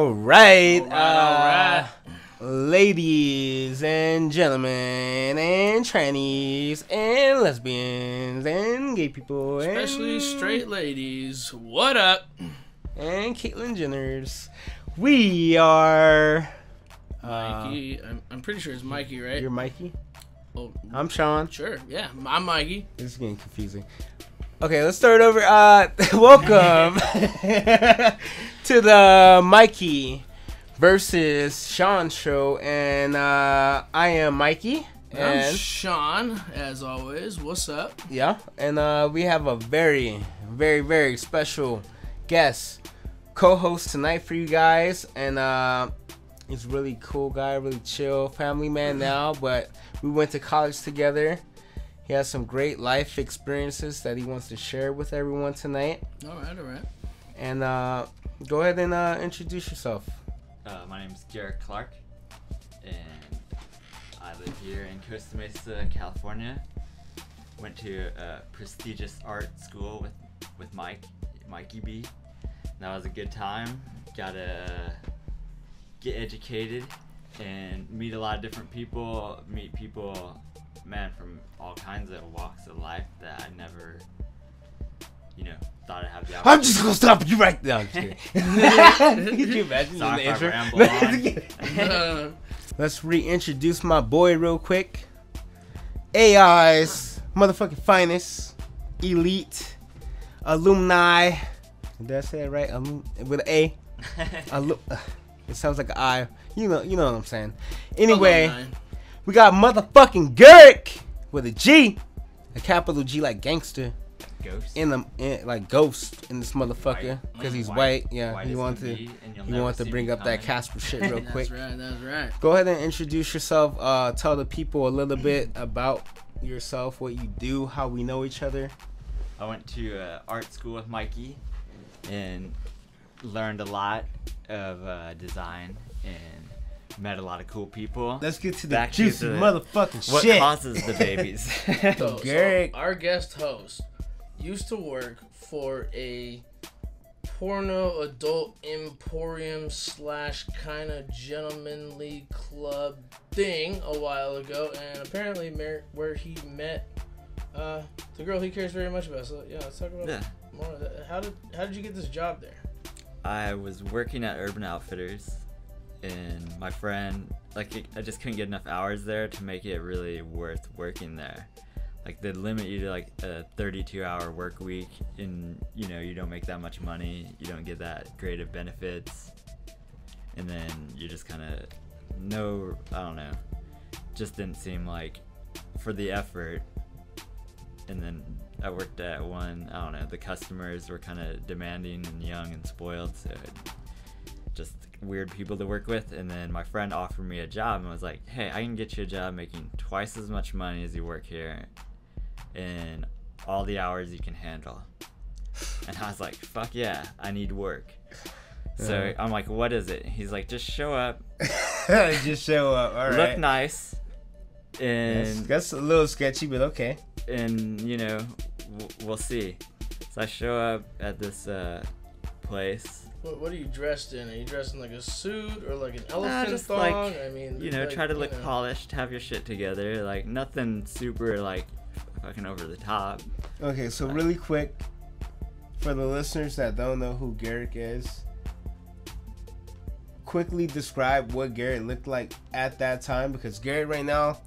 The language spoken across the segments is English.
All right. All right. Ladies and gentlemen and trannies and lesbians and gay people. Especially and, straight ladies. What up? And Caitlyn Jenners. We are... Mikey. I'm pretty sure it's Mikey, right? You're Mikey? Oh, I'm Sean. sure. Yeah, I'm Mikey. This is getting confusing. Okay, let's start over. Welcome to the Mikey versus Sean show, and I am Mikey. I'm And Sean, as always. What's up? yeah, and we have a very, very, very special guest co-host tonight for you guys, and he's a really cool guy, really chill family man now, but we went to college together. He has some great life experiences that he wants to share with everyone tonight. All right. And go ahead and introduce yourself. My name is Garrick Clark, and I live here in Costa Mesa, California. Went to a prestigious art school with Mikey B. That was a good time. Got to get educated and meet a lot of different people. Meet people, man, from all kinds of walks of life that I never, thought I'd have the opportunity. I'm just gonna stop you right now. Could you imagine Sorry the if I intro? ramble on. Let's reintroduce my boy real quick. AI's motherfucking finest, elite, alumni. Did I say it right? With an A. It sounds like an I. You know what I'm saying. Anyway, Alumni. we got motherfucking Garrick with a G, a capital G like gangster. Ghost. Like ghost in this motherfucker because he's white. Yeah, White he as wanted can to. be, and you'll He never wanted to see bring me up that coming. Casper shit real quick. That's right. Go ahead and introduce yourself. Tell the people a little bit about yourself, what you do, how we know each other. I went to art school with Mikey and learned a lot of design and met a lot of cool people. Let's get to the Back to juicy the- motherfucking What shit. causes the babies? So Garrick. our guest host used to work for a porno adult emporium / kind of gentlemanly club thing a while ago, and apparently where he met the girl he cares very much about. So yeah, let's talk about more of that. How did you get this job there? I was working at Urban Outfitters, and my friend, I just couldn't get enough hours there to make it really worth working there. Like, they limit you to like a 32-hour work week, and you don't make that much money, you don't get that great of benefits, and then you just kind of I don't know, just didn't seem like for the effort. And then I worked at one, I don't know, the customers were kind of demanding and young and spoiled, so just weird people to work with. And then my friend offered me a job and was like, hey, I can get you a job making twice as much money as you work here and all the hours you can handle. And I was like, fuck yeah, I need work. So I'm like, what is it? He's like, just show up. Just show up. All right. Look nice. And That's a little sketchy, but okay. and we'll see. So I show up at this place. What are you dressed in? Are you dressed in like a suit or like an elephant just thong? like, I mean, Try to look polished, have your shit together, like nothing super like fucking over the top. Okay, so really quick, for the listeners that don't know who Garrick is, quickly describe what Garrick looked like at that time, because Garrick right now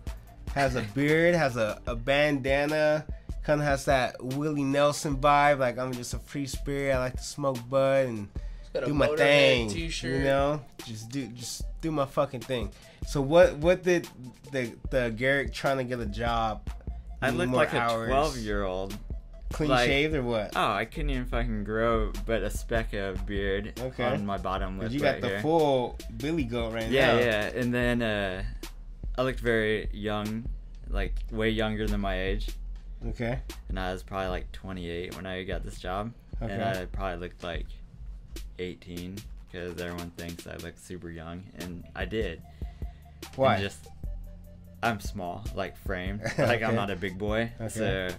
has a beard, has a bandana, kind of has that Willie Nelson vibe, like I'm just a free spirit, I like to smoke bud and Got a do my Motorhead thing, T-shirt. just do my fucking thing. So what did the Garrick trying to get a job? I need looked more like hours, a 12-year-old. clean like- shaved or what? Oh, I couldn't even fucking grow but a speck of beard on my bottom lip. You right got the here. full Billy goat right now. Yeah. And then I looked very young, like way younger than my age. Okay. And I was probably like 28 when I got this job. Okay. And I probably looked like 18 because everyone thinks I look super young, and I did. Why? And just I'm small, like frame. Like I'm not a big boy, so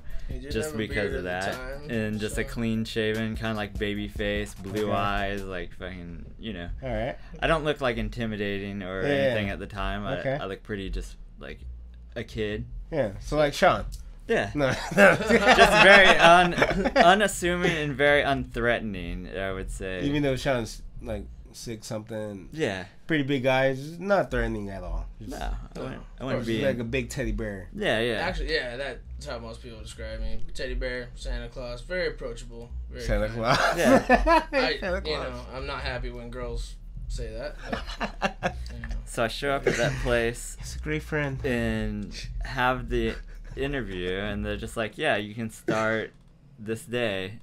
just because of that, and just a clean shaven, kind of like baby face, blue eyes, like fucking, you know. All right. I don't look like intimidating or anything at the time. I look pretty just like a kid. Yeah. So like Sean. Yeah. No. Just very unassuming and very unthreatening, I would say. Even though Sean's like 6 something. Yeah. Pretty big guys, not threatening at all. No, I wouldn't be like a big teddy bear. Yeah, yeah. Actually, yeah, that's how most people describe me. Teddy bear, Santa Claus, very approachable. Very Santa kind. Claus. Yeah. Santa Claus. You know, I'm not happy when girls say that. But, you know. So I show up at that place. He's a great friend. And have the interview, and they're just like, yeah, you can start this day.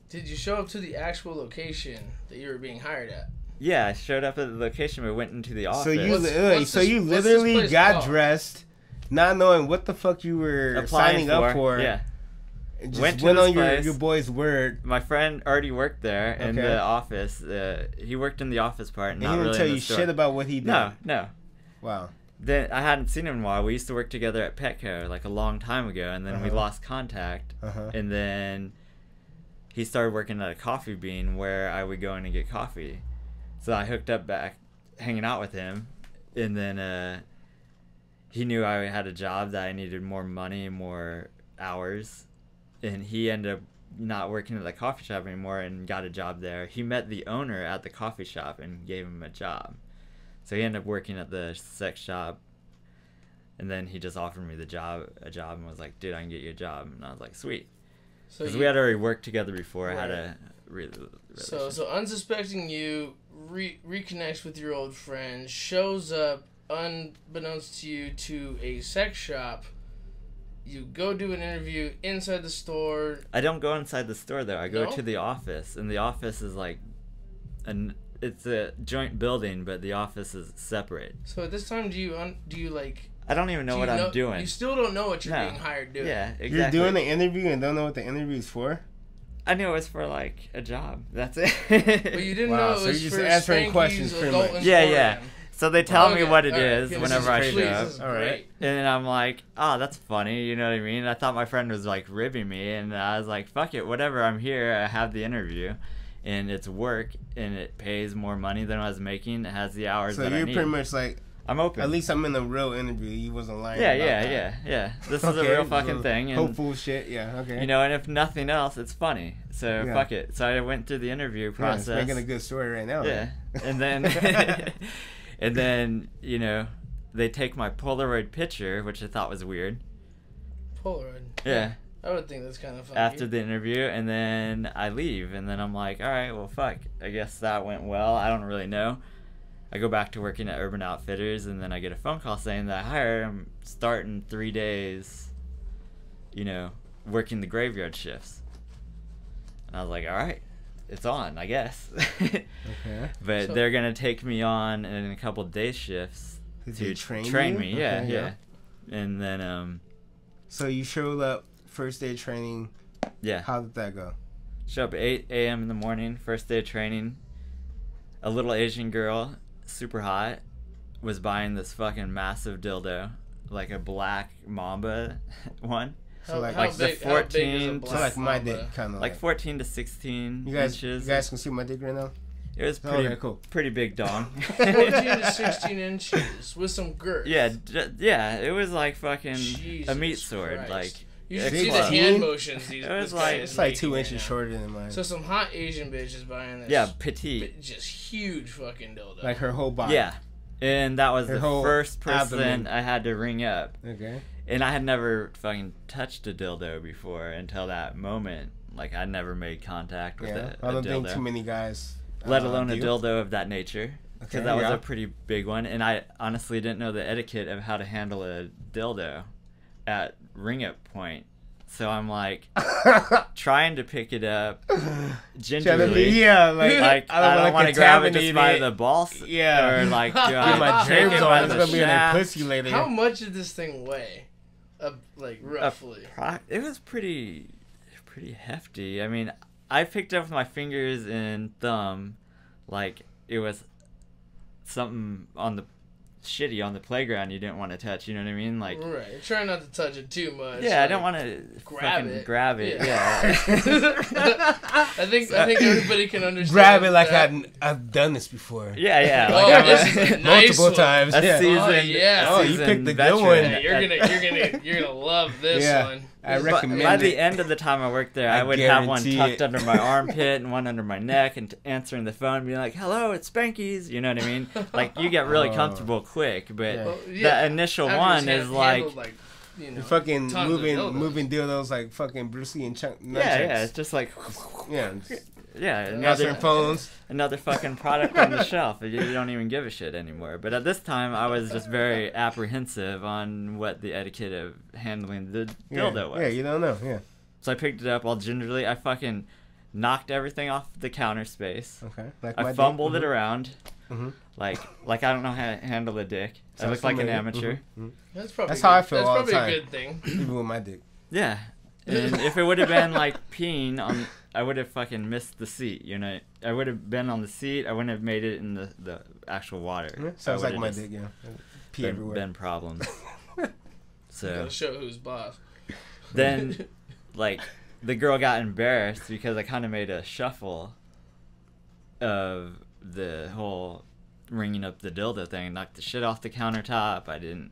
Did you show up to the actual location that you were being hired at? Yeah, I showed up at the location. We went into the office. So you literally got dressed, not knowing what the fuck you were signing up for. Yeah. Just went on your boy's word. My friend already worked there in the office. He worked in the office part. And he didn't tell you shit about what he did. No. Wow. Then I hadn't seen him in a while. We used to work together at Petco like a long time ago, and then we lost contact. And then he started working at a coffee bean where I would go in and get coffee. So I hooked up back, hanging out with him, and then he knew I had a job that I needed more money, more hours, and he ended up not working at the coffee shop anymore and got a job there. He met the owner at the coffee shop and gave him a job. So he ended up working at the sex shop, and then he just offered me a job and was like, dude, I can get you a job. And I was like, sweet. Because we had already worked together before. I had a So unsuspecting you reconnects with your old friend, shows up unbeknownst to you to a sex shop. You go do an interview inside the store. I don't go inside the store though. I go to the office, and the office is like it's a joint building, but the office is separate. So at this time, do you like? I don't even know what I'm doing. You still don't know what you're being hired doing. Yeah, exactly. You're doing the interview and don't know what the interview is for? I knew it was for like a job. That's it. But you didn't know it was you're just for answering questions pretty much. Yeah. So they tell me what it is whenever I show up. All right. And then I'm like, oh, that's funny. You know what I mean? I thought my friend was like ribbing me, and I was like, fuck it, whatever. I'm here. I have the interview, and it's work, and it pays more money than I was making. It has the hours that I need. So you're pretty much like, I'm open. At least I'm in a real interview. You wasn't lying. Yeah. This is a real fucking thing. And, hopeful shit. Yeah. Okay. You know, and if nothing else, it's funny. So fuck it. So I went through the interview process. It's making a good story right now. Yeah. And then, and then you know, they take my Polaroid picture, which I thought was weird. Polaroid. Yeah. I would think that's kind of funny. After the interview, and then I leave, and then I'm like, all right, well, fuck. I guess that went well. I don't really know. I go back to working at Urban Outfitters, and then I get a phone call saying that I hired him starting 3 days, you know, working the graveyard shifts. And I was like, all right, it's on, I guess. Okay. But they're going to take me on in a couple day shifts to train me. Yeah. And then... So you showed up, first day of training. Yeah. How did that go? Show up at 8 a.m. in the morning, first day of training. A little Asian girl, super hot, was buying this fucking massive dildo, like a black mamba one. So like the 14 to like my dick, kind of like 14 to 16 inches. You guys can see my dick right now. It was pretty cool. Pretty big dong. 14 to 16 inches with some girth. Yeah. It was like fucking a meat sword, Christ. like. You should see the hand motions. It was like it's like 2 inches shorter than mine. So some hot Asian bitch is buying this. Yeah, petite. Just huge fucking dildo. Like her whole body. Yeah, and that was her the first person abdomen. I had to ring up. Okay. And I had never fucking touched a dildo before until that moment. Like I'd never made contact with a dildo. I don't think too many guys. Let alone a dildo of that nature. Because Okay, that was a pretty big one, and I honestly didn't know the etiquette of how to handle a dildo at ring up point. So I'm like trying to pick it up gingerly. Yeah, like I don't want to grab it just by the balls. Yeah. Or like get my germs on. It's gonna be in a pussy later. How much did this thing weigh? Like roughly. It was pretty hefty. I mean, I picked it up with my fingers and thumb, like it was something on the shitty on the playground you didn't want to touch. You know what I mean? Like, right. Try not to touch it too much. yeah, like, I don't want to grab it. Yeah. I think everybody can understand. Grab it like that. I've done this before. Yeah. Oh, Like, this is a nice Multiple one. times. A Yeah. seasoned, Oh, you picked the good veteran. one. Yeah, you're gonna love this Yeah. one. I But recommend by it. the end of the time I worked there, I I would have one guarantee tucked it. under my armpit and one under my neck, and answering the phone, and being like, "Hello, it's Spanky's." You know what I mean? Like, you get really comfortable quick, but Yeah. Well, yeah, the initial after one it's is like, handled, you know, You're fucking tons of dildos. moving dildos like fucking Bruce Lee and Chuck. yeah, it's just like, yeah. yeah, Answering phones. another fucking product on the shelf. You don't even give a shit anymore. But at this time, I was just very apprehensive on what the etiquette of handling the dildo was. Yeah, you don't know. Yeah. So I picked it up all gingerly. I fucking knocked everything off the counter space. Okay. Like I fumbled it around. Mm-hmm. Like I don't know how to handle a dick. I look like an amateur. Mm-hmm. That's how I feel That's all probably the time. a good thing. Even with my dick. Yeah. And if it would have been like peeing on, I would have fucking missed the seat. You know, I would have been on the seat. I wouldn't have made it in the actual water. Yeah, sounds I like would've my just dick. Yeah. Pee everywhere. been problems. So Gotta show who's boss. then, like, the girl got embarrassed because I kind of made a shuffle of the whole ringing up the dildo thing, knocked the shit off the countertop.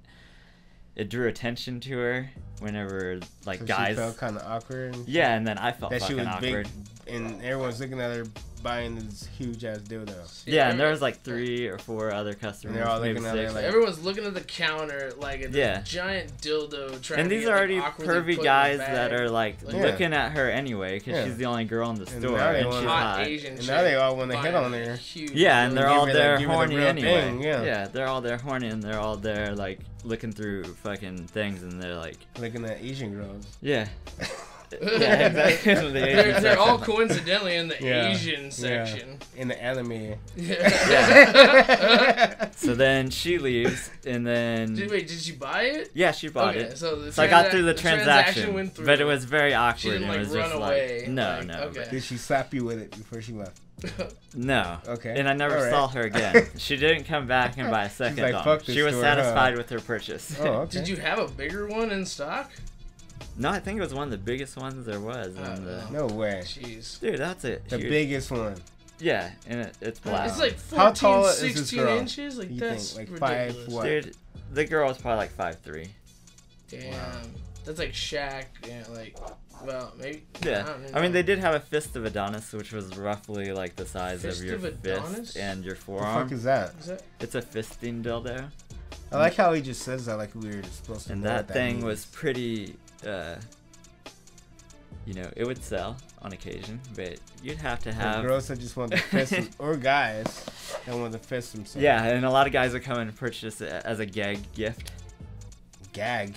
It drew attention to her whenever, like, So guys. She felt kind of awkward. Yeah, and then I felt That she fucking was awkward. big, and everyone's looking at her buying this huge ass dildo. Yeah, and there was like 3 or 4 other customers. And they're all maybe looking at her 6. like- Everyone's looking at the counter like it's Yeah. a giant dildo trying And to these get, are already awkwardly put in pervy the guys bag. that are like Yeah. looking at her anyway because Yeah. she's the only girl in the And store now they and want- she's hot hot. Asian And now they all want to hit buying on a her. huge Yeah, and dildo. they're all give her there the horny real anyway. thing, yeah. They're all there horny and they're all there like looking through fucking things and they're like, Looking at Asian girls. yeah. Yeah, exactly. The Asian They're all section. coincidentally in the Yeah. Asian section. In the anime. Yeah. So then she leaves and then Wait, did she buy it? yeah, she bought Okay, it. so the So I got through the transaction transaction, went through. but it was very awkward. She didn't, and like, it was run just away, like no, like, no, okay. Did she slap you with it before she left? no. Okay. And I never All right. saw her again. She didn't come back and buy a second like, dong. "Fuck this She was store, satisfied huh?" with her purchase. Oh, okay. Did you have a bigger one in stock? No, I think it was one of the biggest ones there was. In the... No way. Jeez. Dude, that's it. The biggest one. Yeah, and it's black. It's like 14, How tall is this 16 girl? inches? Like, You that's think? Like 5 ridiculous. what? Dude, the girl was probably like 5'3". Damn. Wow. That's like Shaq. Yeah, like, well, maybe. Yeah, don't I mean know. they did have a fist of Adonis, which was roughly like the size Fist of your of Adonis? fist and your The forearm. fuck is that? Is that? It's a fisting dildo, I like how he just says that like we were supposed to and know that what thing means. was pretty. You know, it would sell on occasion, but you'd have to For have. girls that just want to fist them, or guys that want to fist themselves. Yeah, and a lot of guys would come and purchase it as a gag gift. Gag.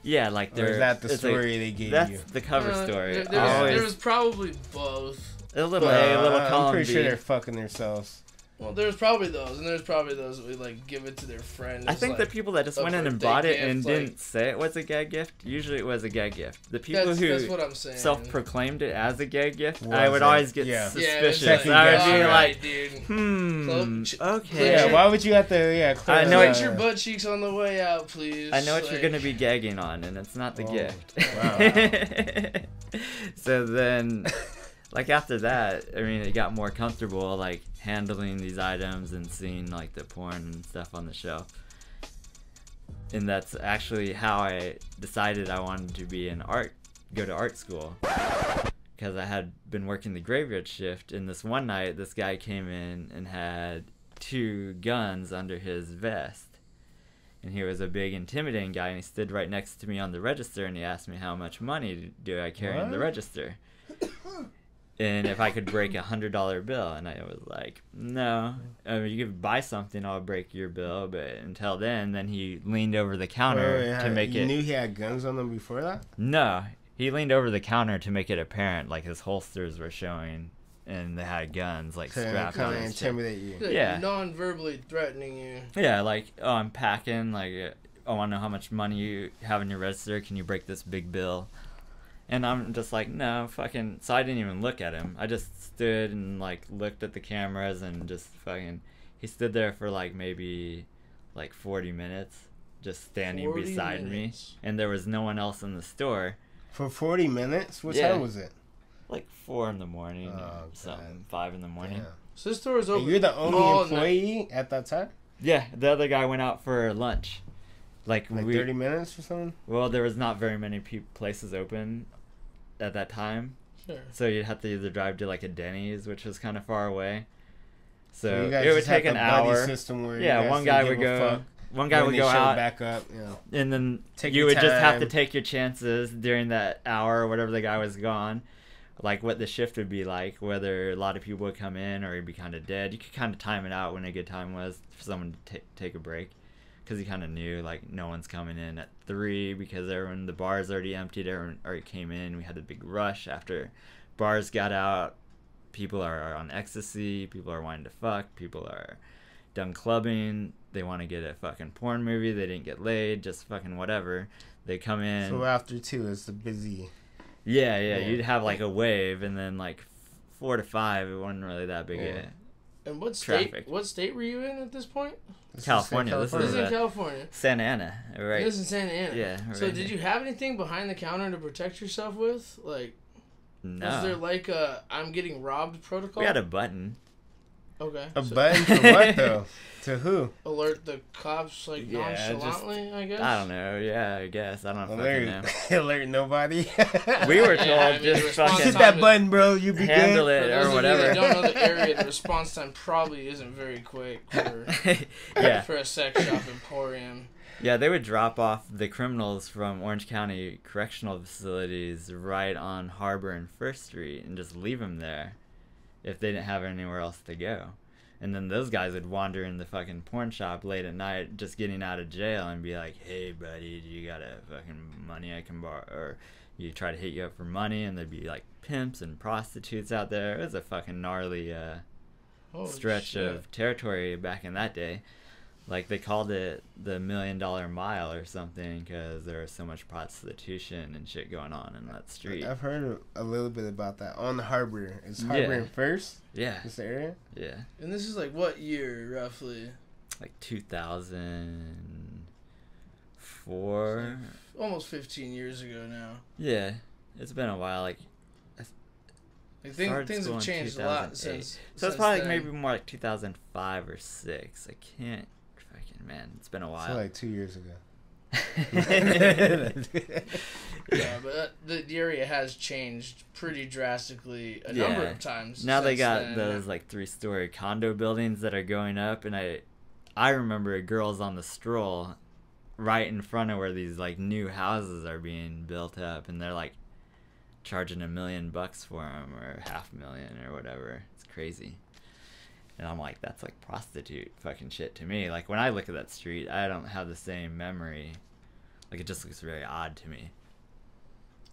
Yeah, like Or they're. is that the it's story they gave That's you? the cover story. There, was, Always there was probably both. a little A, a little I'm column pretty B. sure they're fucking themselves. Well, there's probably those, and there's probably those that would like give it to their friends. I think like, the people that just a went in and birthday bought it gift, and like- didn't say it was a gag gift, usually it was a gag gift. The people that's who what I'm saying. self-proclaimed it as a gag gift, Was I would it? always get Yeah. Yeah, it's suspicious. like, I would be alright, like, dude. So, okay. Yeah, Sure. why would you have to? Yeah, clear I know that Clench it- your up. butt cheeks on the way out, please. I know what you're Like- gonna be gagging on, and it's not the Oh, gift. wow. So then, like after that, I mean, it got more comfortable, like handling these items and seeing like the porn and stuff on the shelf. And that's actually how I decided I wanted to be go to art school. Because I had been working the graveyard shift, and this one night, this guy came in and had 2 guns under his vest. And he was a big, intimidating guy, and he stood right next to me on the register, and he asked me how much money do I carry in the What? register. And if I could break $100 bill, and I was like, no. I mean, you could buy something, I'll break your bill, but until then he leaned over the counter Wait, to make you it. knew he had guns on him before that? No, he leaned over the counter to make it apparent, like his holsters were showing, and they had guns, like To strapped on kind of and shit. intimidate you. Like, Yeah. non-verbally threatening you. Yeah, like, oh, I'm packing, like, I want to know how much money you have in your register, can you break this big bill? And I'm just like, no, fucking, so I didn't even look at him. I just stood and, like, looked at the cameras and just fucking, he stood there for, like, maybe, like 40 minutes, just standing 40 beside minutes. me, and there was no one else in the store. For 40 minutes? What Yeah. time was it? Like 4 in the morning or Oh, something, 5 in the morning. Yeah. So this store is open. And you're the only all employee at that time? Yeah, the other guy went out for lunch. Like 30 minutes or something? Well, there was not very many places open at that time. Sure. So you'd have to either drive to like a Denny's, which was kind of far away. So you guys it would just have take an the buddy hour. system where Yeah, you guys one don't guy give would a go. fuck One guy when would they go show out, back up, you know. and then Take you your would just have to time. take your chances during that hour or whatever the guy was gone. Like what the shift would be like, whether a lot of people would come in or he'd be kind of dead. You could kind of time it out when a good time was for someone to take a break. Because he kind of knew, like, no one's coming in at 3 because everyone, the bar's already emptied, everyone already came in. We had a big rush after bars got out. People are on ecstasy. People are wanting to fuck. People are done clubbing. They want to get a fucking porn movie. They didn't get laid. Just fucking whatever. They come in. So after 2 is the busy. Yeah. You'd have, like, a wave, and then, like, 4 to 5, it wasn't really that big Yeah. And what Traffic. state were you in at this point? This California. is This This is in is California. Santa Ana, right? This is in Santa Ana. Yeah. So right did here. you have anything behind the counter to protect yourself with? Like, No. was there like a I'm getting robbed protocol? We had a button. Okay. A So button for what, though? To who? alert the cops like Yeah, nonchalantly, I guess. I don't know. Yeah, I guess. I don't fucking know. Alert nobody. We were told Yeah, I mean, the just response fucking Hit that button, bro. You be handle good. For it those or of whatever. you that don't know the area, the response time probably isn't very quick for Yeah. for a sex shop emporium. Yeah, they would drop off the criminals from Orange County correctional facilities right on Harbor and First Street and just leave them there if they didn't have anywhere else to go. And then those guys would wander in the fucking porn shop late at night just getting out of jail and be like, hey, buddy, do you got a fucking money I can borrow? Or you try to hit you up for money, and there'd be like pimps and prostitutes out there. It was a fucking gnarly Holy stretch shit. of territory back in that day. Like they called it the $1 Million Mile or something because there was so much prostitution and shit going on in that street. I've heard a little bit about that. On the Harbor. Is Harbor in First? Yeah, This area? yeah, And this is like what year roughly? like 2004. Almost 15 years ago now. Yeah, it's been a while. Like Like started things school have in changed a lot 2008. since. So it's since probably like then. maybe more like 2005 or 6. I can't fucking man. It's been a So while. like 2 years ago. Yeah, but the area has changed pretty drastically a number of times. Now they since got then. those like 3-story condo buildings that are going up, and I remember girls on the stroll right in front of where these like new houses are being built up, and they're like charging $1 million for them or $500,000 or whatever. It's crazy. And I'm like, that's like prostitute fucking shit to me. Like when I look at that street, I don't have the same memory. Like it just looks very odd to me.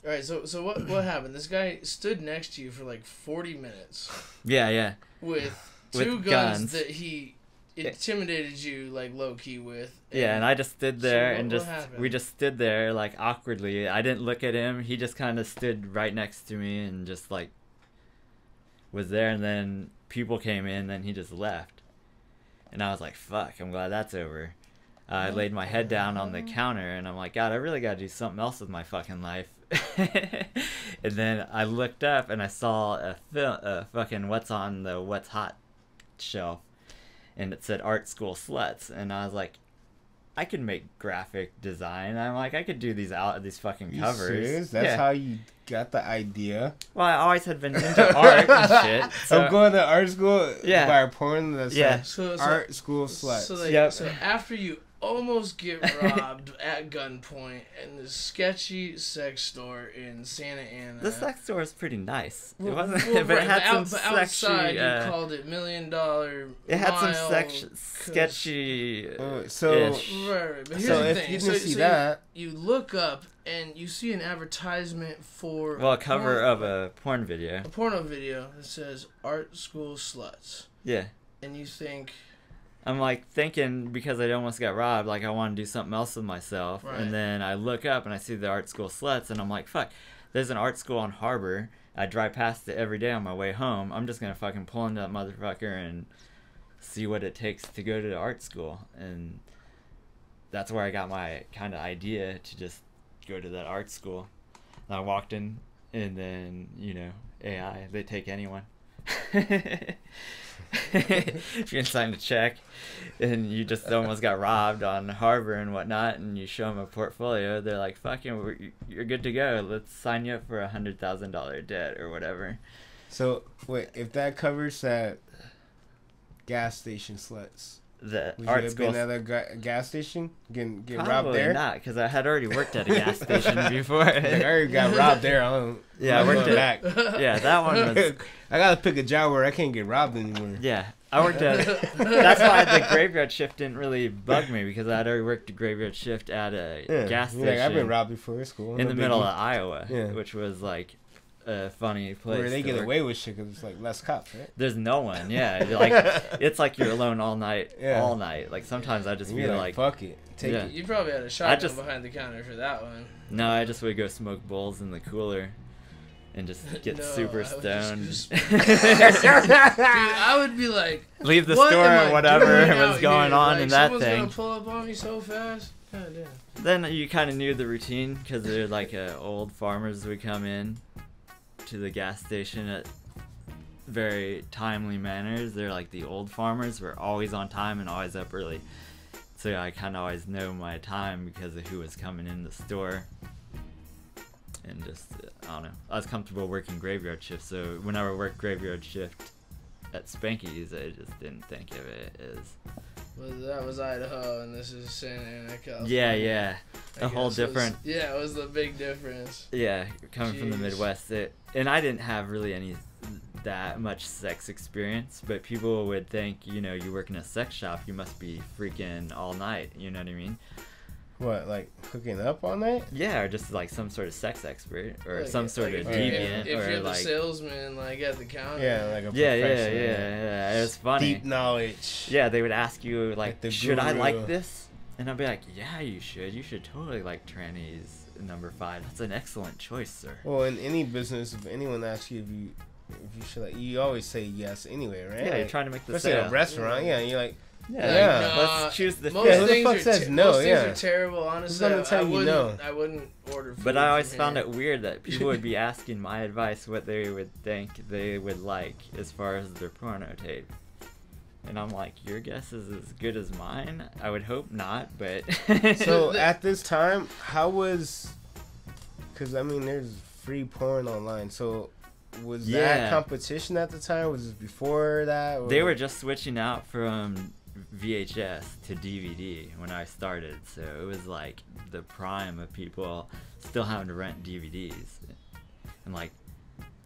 All right, so what happened? This guy stood next to you for like 40 minutes Yeah. with With two guns. that he intimidated you like low key with. Yeah, and I just stood there what- and what just happened? we just stood there like awkwardly. I didn't look at him. He just kind of stood right next to me and just like was there, and then people came in, then he just left. And I was like, fuck, I'm glad that's over. I laid my head down on the counter and I'm like, God, I really got to do something else with my fucking life. And then I looked up and I saw a fucking What's on the What's Hot shelf, and it said Art School Sluts, and I was like, I could make graphic design. I'm like, I could do these fucking You covers. serious? That's Yeah. how you got the idea? Well, I always had been into art and shit. So, I'm going to art school Yeah. by a porn that's Yeah. So art school sluts. So like, Yep. so after you almost get robbed at gunpoint in this sketchy sex store in Santa Ana. the sex store was pretty nice. It Well, wasn't, well, but it right, had but some outside sexy. you called it $1 Million. It had some Mile, sketchy. So, ish. Right, but here's so the if thing. you didn't see so that, you look up and you see an advertisement for Well, a cover of a porn video. a porno video that says "Art School Sluts," Yeah. and you think, I'm like thinking, because I almost got robbed, like I want to do something else with myself. Right. And then I look up and I see the Art School Sluts, and I'm like, fuck, there's an art school on Harbor. I drive past it every day on my way home. I'm just going to fucking pull into that motherfucker and see what it takes to go to the art school. And that's where I got my kind of idea to just go to that art school. And I walked in, and then, you know, AI, they take anyone. If you can sign a check and you just almost got robbed on Harbor and whatnot, and you show them a portfolio, they're like, fucking, you're good to go. Let's sign you up for $100,000 debt or whatever. So, wait, if that covers that gas station sluts, The would art you have school. been at a gas station? Get robbed Probably there? not, because I had already worked at a gas station before. Like, I already got robbed there. Yeah, I worked back. Yeah, that one was. I gotta pick a job where I can't get robbed anymore. Yeah, I worked at. That's why the graveyard shift didn't really bug me, because I'd already worked a graveyard shift at a gas You're station. like, I've been robbed before. It's cool. in No the middle biggie. of Iowa, Yeah. which was like a funny place. Where they to get work. away with shit because it's like less cops, right? There's no one. Yeah, you're like it's like you're alone all night. Yeah. All night. Like sometimes I just You're feel like, like fuck it, take Yeah. it. You probably had a shotgun just- behind the counter for that one. no, I just would go smoke bowls in the cooler, and just get No, super I would stoned. just Dude, I would be like, Leave the what store am or I whatever doing was out going here? on Like, in that someone's thing. gonna pull up on me so fast. God damn. Then you kind of knew the routine, because they're like old farmers would come in to the gas station at very timely manners. They're like the old farmers were always on time and always up early. So I kind of always know my time because of who was coming in the store. And just, I don't know. I was comfortable working graveyard shifts, so whenever I worked graveyard shift at Spanky's, I just didn't think of it as... Well, that was Idaho, and this is Santa Ana, California. Yeah. I A whole guess it was- different... Yeah, it was the big difference. Yeah, coming from the Jeez. Midwest, and I didn't have really any that much sex experience, but people would think, you know, you work in a sex shop, you must be freaking all night, you know what I mean? What, like hooking up all night? Yeah, or just like some sort of sex expert, or Like, some sort like of if deviant, if or you're the like... salesman, like at the counter. Yeah, like a Yeah, professional. it was funny. Deep knowledge. Yeah, they would ask you, like, Like the should I guru. like this? And I'd be like, yeah, you should totally like trannies number 5. That's an excellent choice, sir. Well, in any business, if anyone asks you if you should, like, you always say yes anyway, right? Yeah, like, you're trying to make the especially at a sale. restaurant. Yeah, you're like, Yeah, Yeah. let's choose the Most Yeah, who the things fuck are says te- no, Most yeah. things are terrible. Honestly, gonna tell you no? I wouldn't order food. But I always from found here. it weird that people would be asking my advice what they would think they would like as far as their porno tape. And I'm like, your guess is as good as mine? I would hope not, but... so at this time, how was? Because I mean, there's free porn online. So was that Yeah. competition at the time? Was it before that? Or? They were just switching out from VHS to DVD when I started, so it was like the prime of people still having to rent DVDs. And like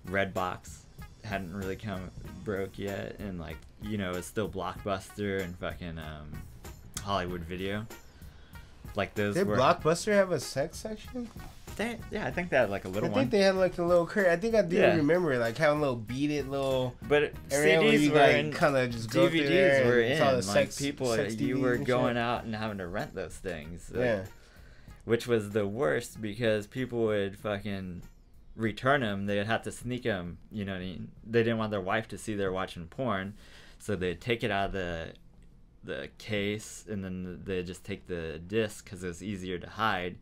Redbox hadn't really come broke yet, and like, you know, it's still Blockbuster and fucking Hollywood Video. Like those Did were Blockbuster have a sex section? yeah, I think they had like a I little think one. they had like a little curve. I think I do Yeah. remember like having a little beat it little But area where CDs you were like in, kind of just go through DVDs there were and it's all in. the Like sex, people, sex you DVDs were and going shit. out and having to rent those things. Like, Yeah. which was the worst because people would fucking return them. They'd have to sneak them. You know what I mean? They didn't want their wife to see they're watching porn, so they'd take it out of the case, and then they'd just take the disc because it was easier to hide.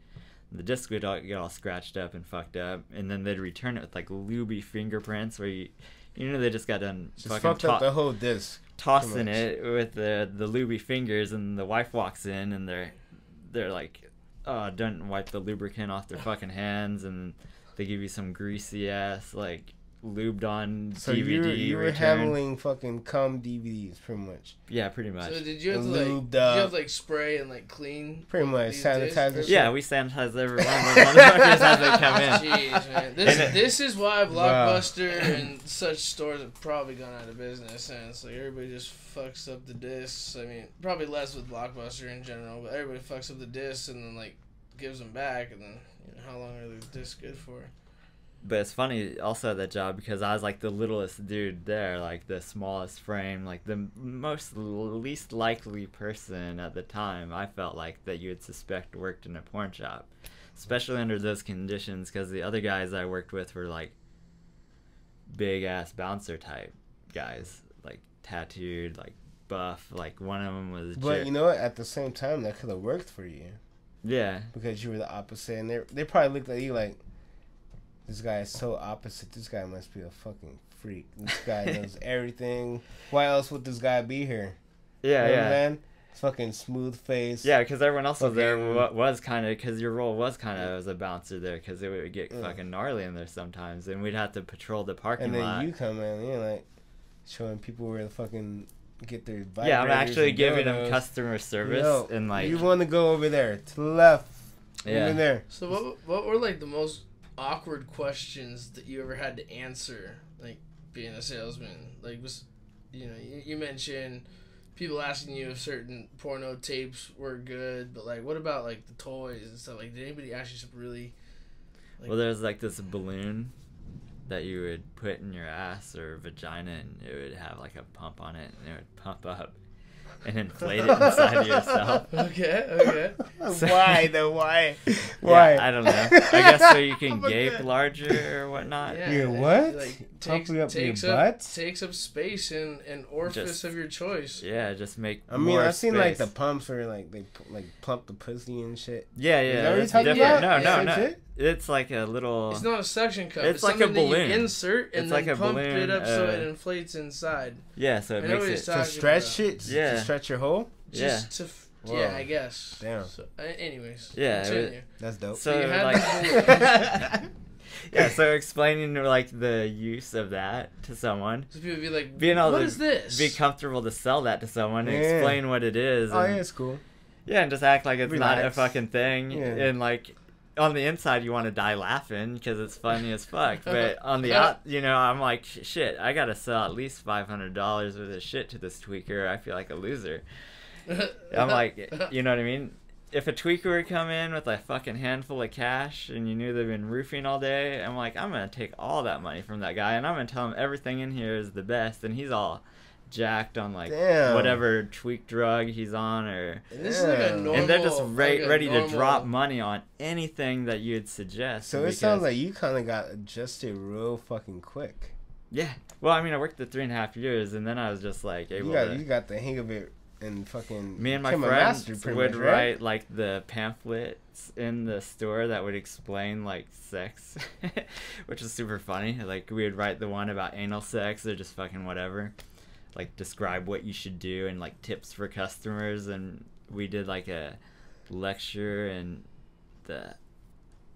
The disc would get all scratched up and fucked up, and then they'd return it with like lubey fingerprints where you know, they just got done Just fucking fucked up the whole disc. tossing much. it with the lubey fingers, and the wife walks in and they're like, oh, don't wipe the lubricant off their fucking hands, and they give you some greasy ass like lubed on So DVD. you were return. handling fucking cum DVDs pretty much. Yeah, pretty much. So did you have to Lubed did you have up. to like spray and like clean? Pretty much these sanitize discs? the Yeah, we sanitize every one of those motherfuckers as they come in. Jeez, man. This is why Blockbuster and such stores have probably gone out of business since. Like, everybody just fucks up the discs. I mean, probably less with Blockbuster in general, but everybody fucks up the discs and then, like, gives them back, and then, you know, how long are the discs good for? But it's funny also at that job because I was like the littlest dude there, like the smallest frame, like the least likely person at the time. I felt like that you would suspect worked in a porn shop, especially under those conditions, because the other guys I worked with were like big ass bouncer type guys, like tattooed, like buff. Like one of them was. But you know what? At the same time, that could have worked for you. Yeah. Because you were the opposite, and they probably looked at you like, this guy is so opposite. This guy must be a fucking freak. This guy knows everything. Why else would this guy be here? Yeah, you know yeah. Man? Fucking smooth face. Yeah, because everyone else was there was kind of, because your role was kind of as a bouncer there, because it would get fucking gnarly in there sometimes, and we'd have to patrol the parking lot. And then you come in, you're like, showing people where to fucking get their vibrators. Yeah, I'm actually giving dildos. them customer service, and like... You want to go over there, to the left. Yeah. Over there. So what were like the most awkward questions that you ever had to answer, like being a salesman? Like, was, you mentioned people asking you if certain porno tapes were good, but like, what about like the toys and stuff? Like, did anybody ask you something really? Like, well, there's like this balloon that you would put in your ass or vagina, and it would have like a pump on it, and it would pump up and inflate it inside of yourself. Okay. Why though? Why? Yeah, I don't know. I guess so you can gape larger or whatnot. Yeah, you're what? Like, Pumping up your takes butt? takes up space in an orifice of your choice. Yeah, just make. I mean, I've seen like space. the pumps where like they like plump the pussy and shit. Yeah, Is that yeah. what you're It's talking different. about? No. Shit? It's like a little. It's not a suction cup. It's like a something balloon. that you insert and It's then like a pump balloon, it up so it inflates inside. Yeah, so it I know what makes he's it. talking To stretch about. shit? Yeah. To stretch your hole? Just to Whoa. yeah, I guess. Damn. So, anyways. Yeah, Continue. That's dope. So you had like. Yeah, so explaining like the use of that to someone, so people be like, being able "What to is this?" be comfortable to sell that to someone and Yeah. explain what it is. Oh, and, yeah, it's cool. yeah, and just act like it's not a Relax. fucking thing. Yeah. And like on the inside, you want to die laughing because it's funny as fuck. But on the out, I'm like, shit, I gotta sell at least $500 worth of shit to this tweaker. I feel like a loser. I'm like, you know what I mean? If a tweaker would come in with a fucking handful of cash and you knew they've been roofing all day, I'm like, I'm going to take all that money from that guy and I'm going to tell him everything in here is the best. And he's all jacked on like Damn. whatever tweak drug he's on or... And this is like a normal, And they're just like a ready normal- to drop money on anything that you'd suggest. So it sounds like you kind of got adjusted real fucking quick. Yeah. Well, I mean, I worked the 3.5 years and then I was just like able to... You got the hang of it. And fucking me and my became a friends master, pretty would much, right? write like the pamphlets in the store that would explain like sex, which is super funny. Like we would write the one about anal sex or just fucking whatever, like describe what you should do and like tips for customers. And we did like a lecture and the.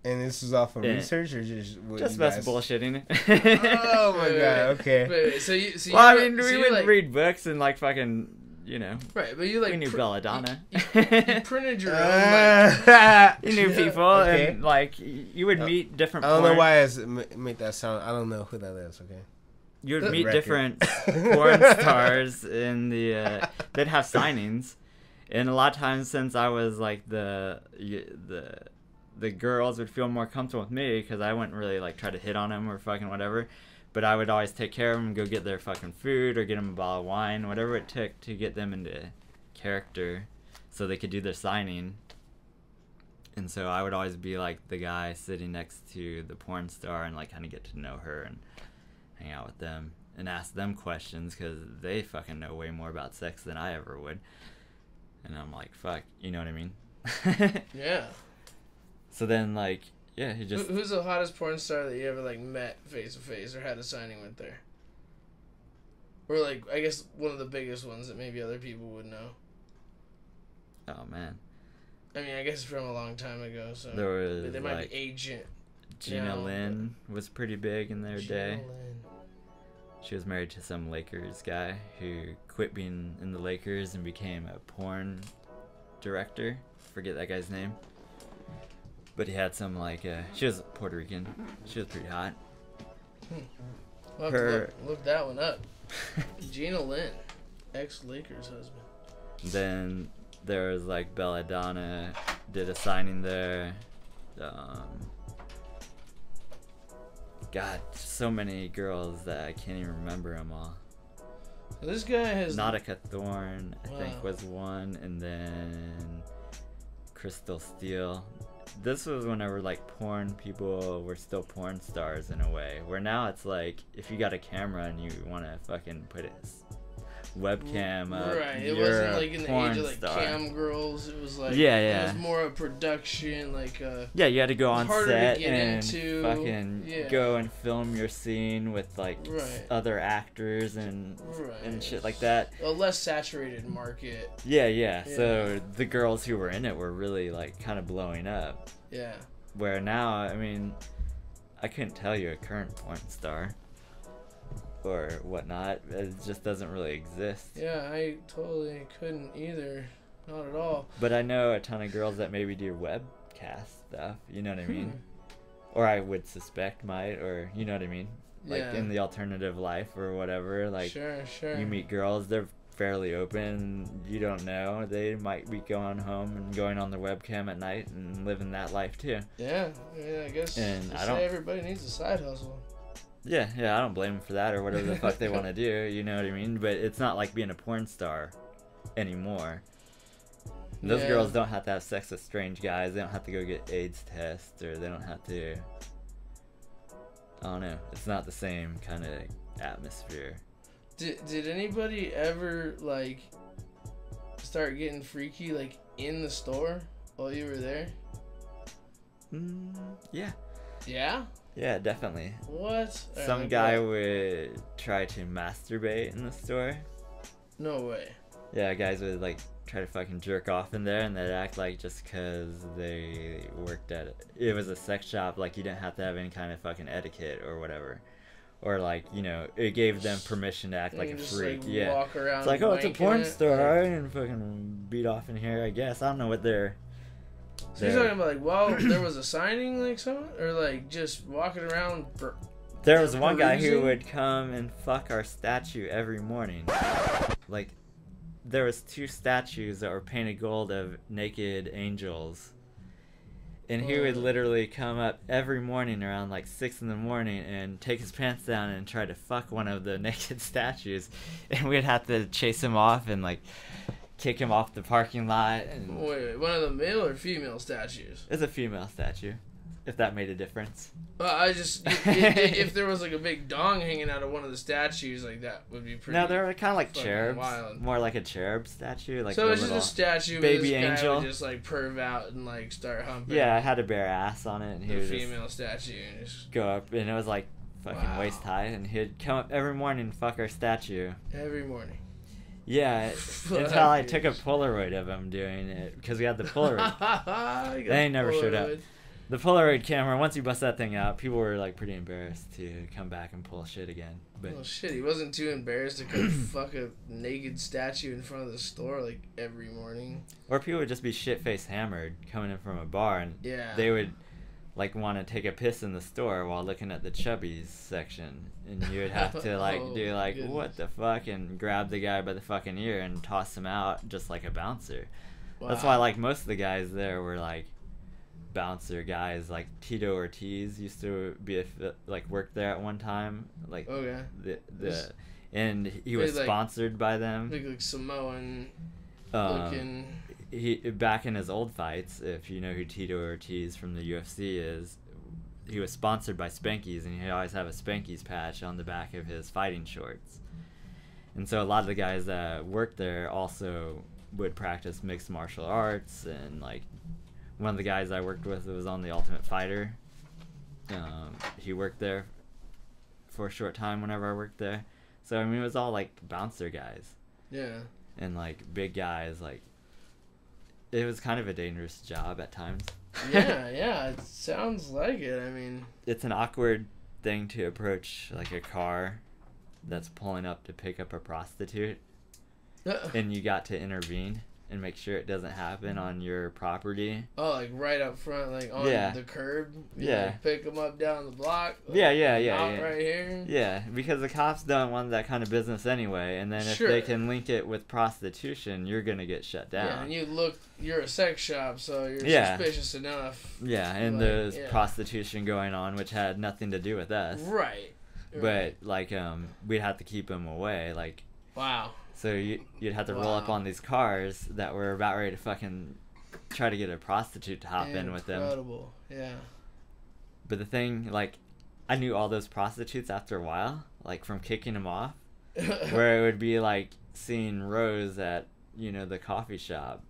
And this is off of research or just what just you best guys... bullshitting. Oh my god! Okay. Wait, so you well, I you- mean, so we you, would like, read books and like fucking. Right, but you like we knew Belladonna. You printed your own like, You knew people Okay. and like you would meet different. I don't know porn- why I make that sound. I don't know who that is. Okay. You would meet Record. different porn stars in the. They'd have signings, and a lot of times since I was like the girls would feel more comfortable with me because I wouldn't really like try to hit on them or fucking whatever. But I would always take care of them, go get their fucking food or get them a bottle of wine, whatever it took to get them into character so they could do their signing. And so I would always be like the guy sitting next to the porn star and like kind of get to know her and hang out with them and ask them questions because they fucking know way more about sex than I ever would. And I'm like, fuck, you know what I mean? yeah. So then like... Yeah, he just... Who's the hottest porn star that you ever, like, met face-to-face or had a signing with there? Or, like, I guess one of the biggest ones that maybe other people would know. Oh, man. I mean, I guess it's from a long time ago, so... There was, they might like, be agent. Gina now, Lynn was pretty big in their Gina day. Lynn. She was married to some Lakers guy who quit being in the Lakers and became a porn director. Forget that guy's name. But he had some like she was Puerto Rican. She was pretty hot. We'll have to look that one up. Gina Lynn, ex-Lakers husband. Then there was like Belladonna did a signing there. God, so many girls that I can't even remember them all. So this guy has Nautica Thorne, I Wow. think, was one, and then Crystal Steele. This was whenever like porn people were still porn stars in a way. Where now it's like if you got a camera and you want to fucking put it webcam. Right. It you're wasn't like in the age of like star. cam girls. It was like Yeah. It was more a production, like yeah, you had to go on harder set to get and into. fucking go and film your scene with like Right. other actors and Right. shit like that. A less saturated market. Yeah. So the girls who were in it were really like kind of blowing up. Yeah. Where now, I mean, I couldn't tell you a current porn star or whatnot. It just doesn't really exist. Yeah, I totally couldn't either. Not at all. But I know a ton of girls that maybe do webcast stuff, you know what I mean? Or I would suspect might, or you know what I mean? Like in the alternative life or whatever. Like Sure. you meet girls, they're fairly open, you don't know. They might be going home and going on their webcam at night and living that life too. Yeah, I guess. And I don't. Everybody needs a side hustle. Yeah, I don't blame them for that or whatever the fuck they want to do, you know what I mean? But it's not like being a porn star anymore. Those girls don't have to have sex with strange guys. They don't have to go get AIDS tests, or they don't have to. I don't know. It's not the same kind of atmosphere. Did anybody ever like start getting freaky like in the store while you were there? Yeah. Yeah? Yeah, definitely. What? Some guy would try to masturbate in the store. No way. Yeah, guys would like try to fucking jerk off in there, and they'd act like just because they worked at it was a sex shop, like you didn't have to have any kind of fucking etiquette or whatever. Or like, you know, it gave them permission to act like a freak. Like, walk around it's like, oh, it's a porn store. Like, I can fucking beat off in here, I guess. I don't know what they're. So you're talking about like, well, there was a signing, like someone, or like just walking around. There was one guy who would come and fuck our statue every morning. Like, there was 2 statues that were painted gold of naked angels. And he would literally come up every morning around like 6 in the morning and take his pants down and try to fuck one of the naked statues. And we'd have to chase him off and like kick him off the parking lot. And wait, one of the male or female statues? It's a female statue, if that made a difference. Well, I just, if there was like a big dong hanging out of one of the statues, like that would be pretty. No, they're kind of like cherubs, wild. More like a cherub statue, like so it's just a statue, baby with this angel. guy would just like perv out and like start humping. Yeah, I had a bare ass on it, and he would female statue and just go up, and it was like fucking waist high, and he'd come up every morning and fuck our statue. Every morning. Yeah, until I took a Polaroid of him doing it, because we had the Polaroid. They never showed up. The Polaroid camera, once you bust that thing out, people were like pretty embarrassed to come back and pull shit again. But oh shit, he wasn't too embarrassed to come fuck a naked statue in front of the store like every morning. Or people would just be shit-faced hammered coming in from a bar, and they would like want to take a piss in the store while looking at the chubbies section, and you would have to like do like what the fuck, and grab the guy by the fucking ear and toss him out just like a bouncer. That's why like most of the guys there were like bouncer guys. Like Tito Ortiz used to be like worked there at one time, like and he was sponsored by them, like Samoan looking. He back in his old fights, if you know who Tito Ortiz from the UFC is, he was sponsored by Spankies, and he'd always have a Spankies patch on the back of his fighting shorts. And so a lot of the guys that worked there also would practice mixed martial arts, and like one of the guys I worked with was on The Ultimate Fighter. He worked there for a short time whenever I worked there. So I mean, it was all like bouncer guys. Yeah. And like big guys. Like, it was kind of a dangerous job at times. Yeah, it sounds like it. I mean, it's an awkward thing to approach like a car that's pulling up to pick up a prostitute, and you got to intervene and make sure it doesn't happen on your property. Oh, like right up front, like on the curb? Like pick them up down the block? Like Yeah. Right here? Yeah, because the cops don't want that kind of business anyway, and then if they can link it with prostitution, you're going to get shut down. Yeah, and you're a sex shop, so you're suspicious enough. Yeah, and there's prostitution going on, which had nothing to do with us. Right. But, like, we'd have to keep them away, like... Wow. So you'd have to roll up on these cars that were about ready to fucking try to get a prostitute to hop in with them. Incredible, yeah. But the thing, like, I knew all those prostitutes after a while, like from kicking them off, where it would be like seeing Rose at, you know, the coffee shop.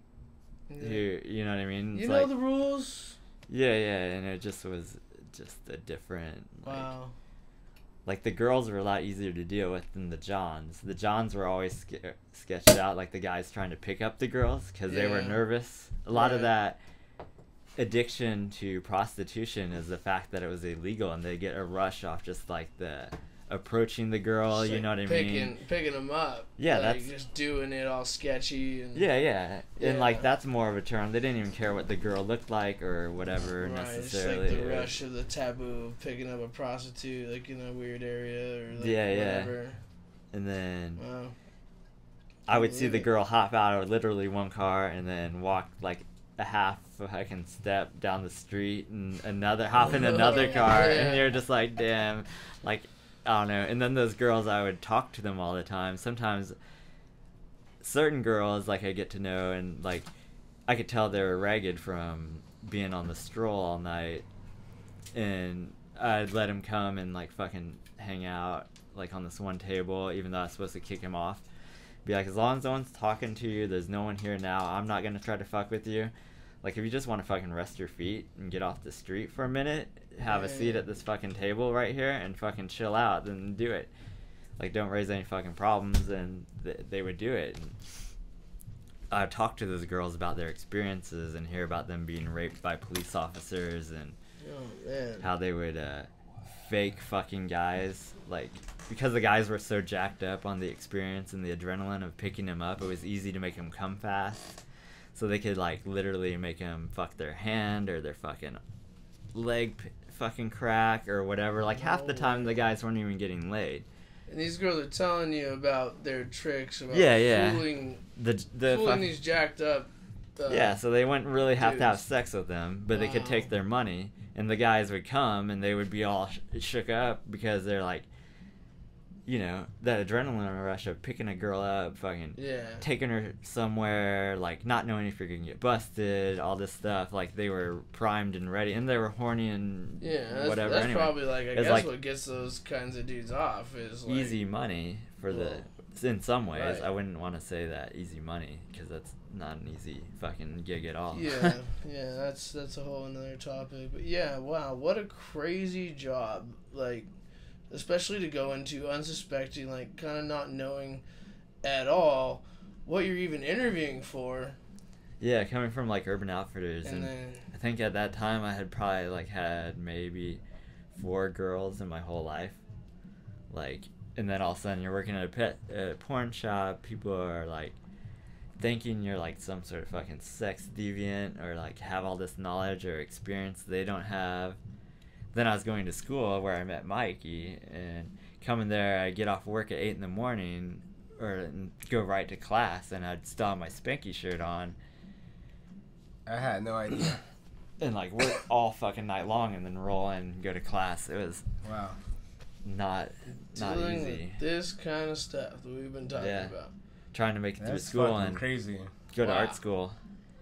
Yeah. Who, you know what I mean? It's You know like, the rules. yeah, and it just was just a different. Wow. Like the girls were a lot easier to deal with than the Johns. The Johns were always sketched out like the guys trying to pick up the girls because they were Yeah. nervous. A lot of Right. that addiction to prostitution is the fact that it was illegal, and they get a rush off just like the approaching the girl. Just, You like, know what I mean? Picking them up. Yeah, like, that's just doing it all sketchy and. yeah. And like Yeah. that's more of a term. They didn't even care what the girl looked like or whatever Right, necessarily. it's like the rush of the taboo of picking up a prostitute, like in a weird area or like whatever. And then Wow. I would see the girl hop out of literally one car and then walk like a half fucking step down the street and hop in another car, Yeah. and you're just like, damn, like, I don't know. And then those girls, I would talk to them all the time. Sometimes certain girls, like, I get to know, and like I could tell they were ragged from being on the stroll all night, and I'd let him come and like fucking hang out like on this one table, even though I was supposed to kick him off. Be like, as long as no one's talking to you, there's no one here now, I'm not gonna try to fuck with you. Like, if you just want to fucking rest your feet and get off the street for a minute, have a seat at this fucking table right here and fucking chill out, then do it. Like, don't raise any fucking problems, and they would do it. And I'd talk to those girls about their experiences and hear about them being raped by police officers and Oh man. how they would fake fucking guys, like, because the guys were so jacked up on the experience and the adrenaline of picking them up, it was easy to make them come fast, so they could like literally make them fuck their hand or their fucking leg fucking crack or whatever. Like half the time the guys weren't even getting laid. And these girls are telling you about their tricks, about fooling Fucking, these jacked up. So they wouldn't really have to have dudes. sex with them, but they could Wow. take their money, and the guys would come and they would be all shook up because they're like, you know, that adrenaline rush of picking a girl up, fucking taking her somewhere, like not knowing if you're gonna get busted, all this stuff. Like they were primed and ready, and they were horny and whatever. That's anyway, probably like I it's guess like what gets those kinds of dudes off is like easy money for the. In some ways, Right. I wouldn't want to say that easy money because that's not an easy fucking gig at all. Yeah, that's a whole another topic. But yeah, wow, what a crazy job. Like, especially to go into unsuspecting, like kind of not knowing at all what you're even interviewing for. Yeah, coming from like Urban Outfitters, And and then I think at that time I had probably like had maybe 4 girls in my whole life, like. And then all of a sudden you're working at a porn shop. People are like thinking you're like some sort of fucking sex deviant or like have all this knowledge or experience they don't have. Then I was going to school where I met Mikey, and coming there, I get off work at 8 in the morning and go right to class, and I'd still have my Spanky shirt on. I had no idea. And like work all fucking night long and then roll in and go to class. It was Wow. not dealing easy. with this kind of stuff that we've been talking about. Trying to make it through That's school fucking and crazy. go to Wow. art school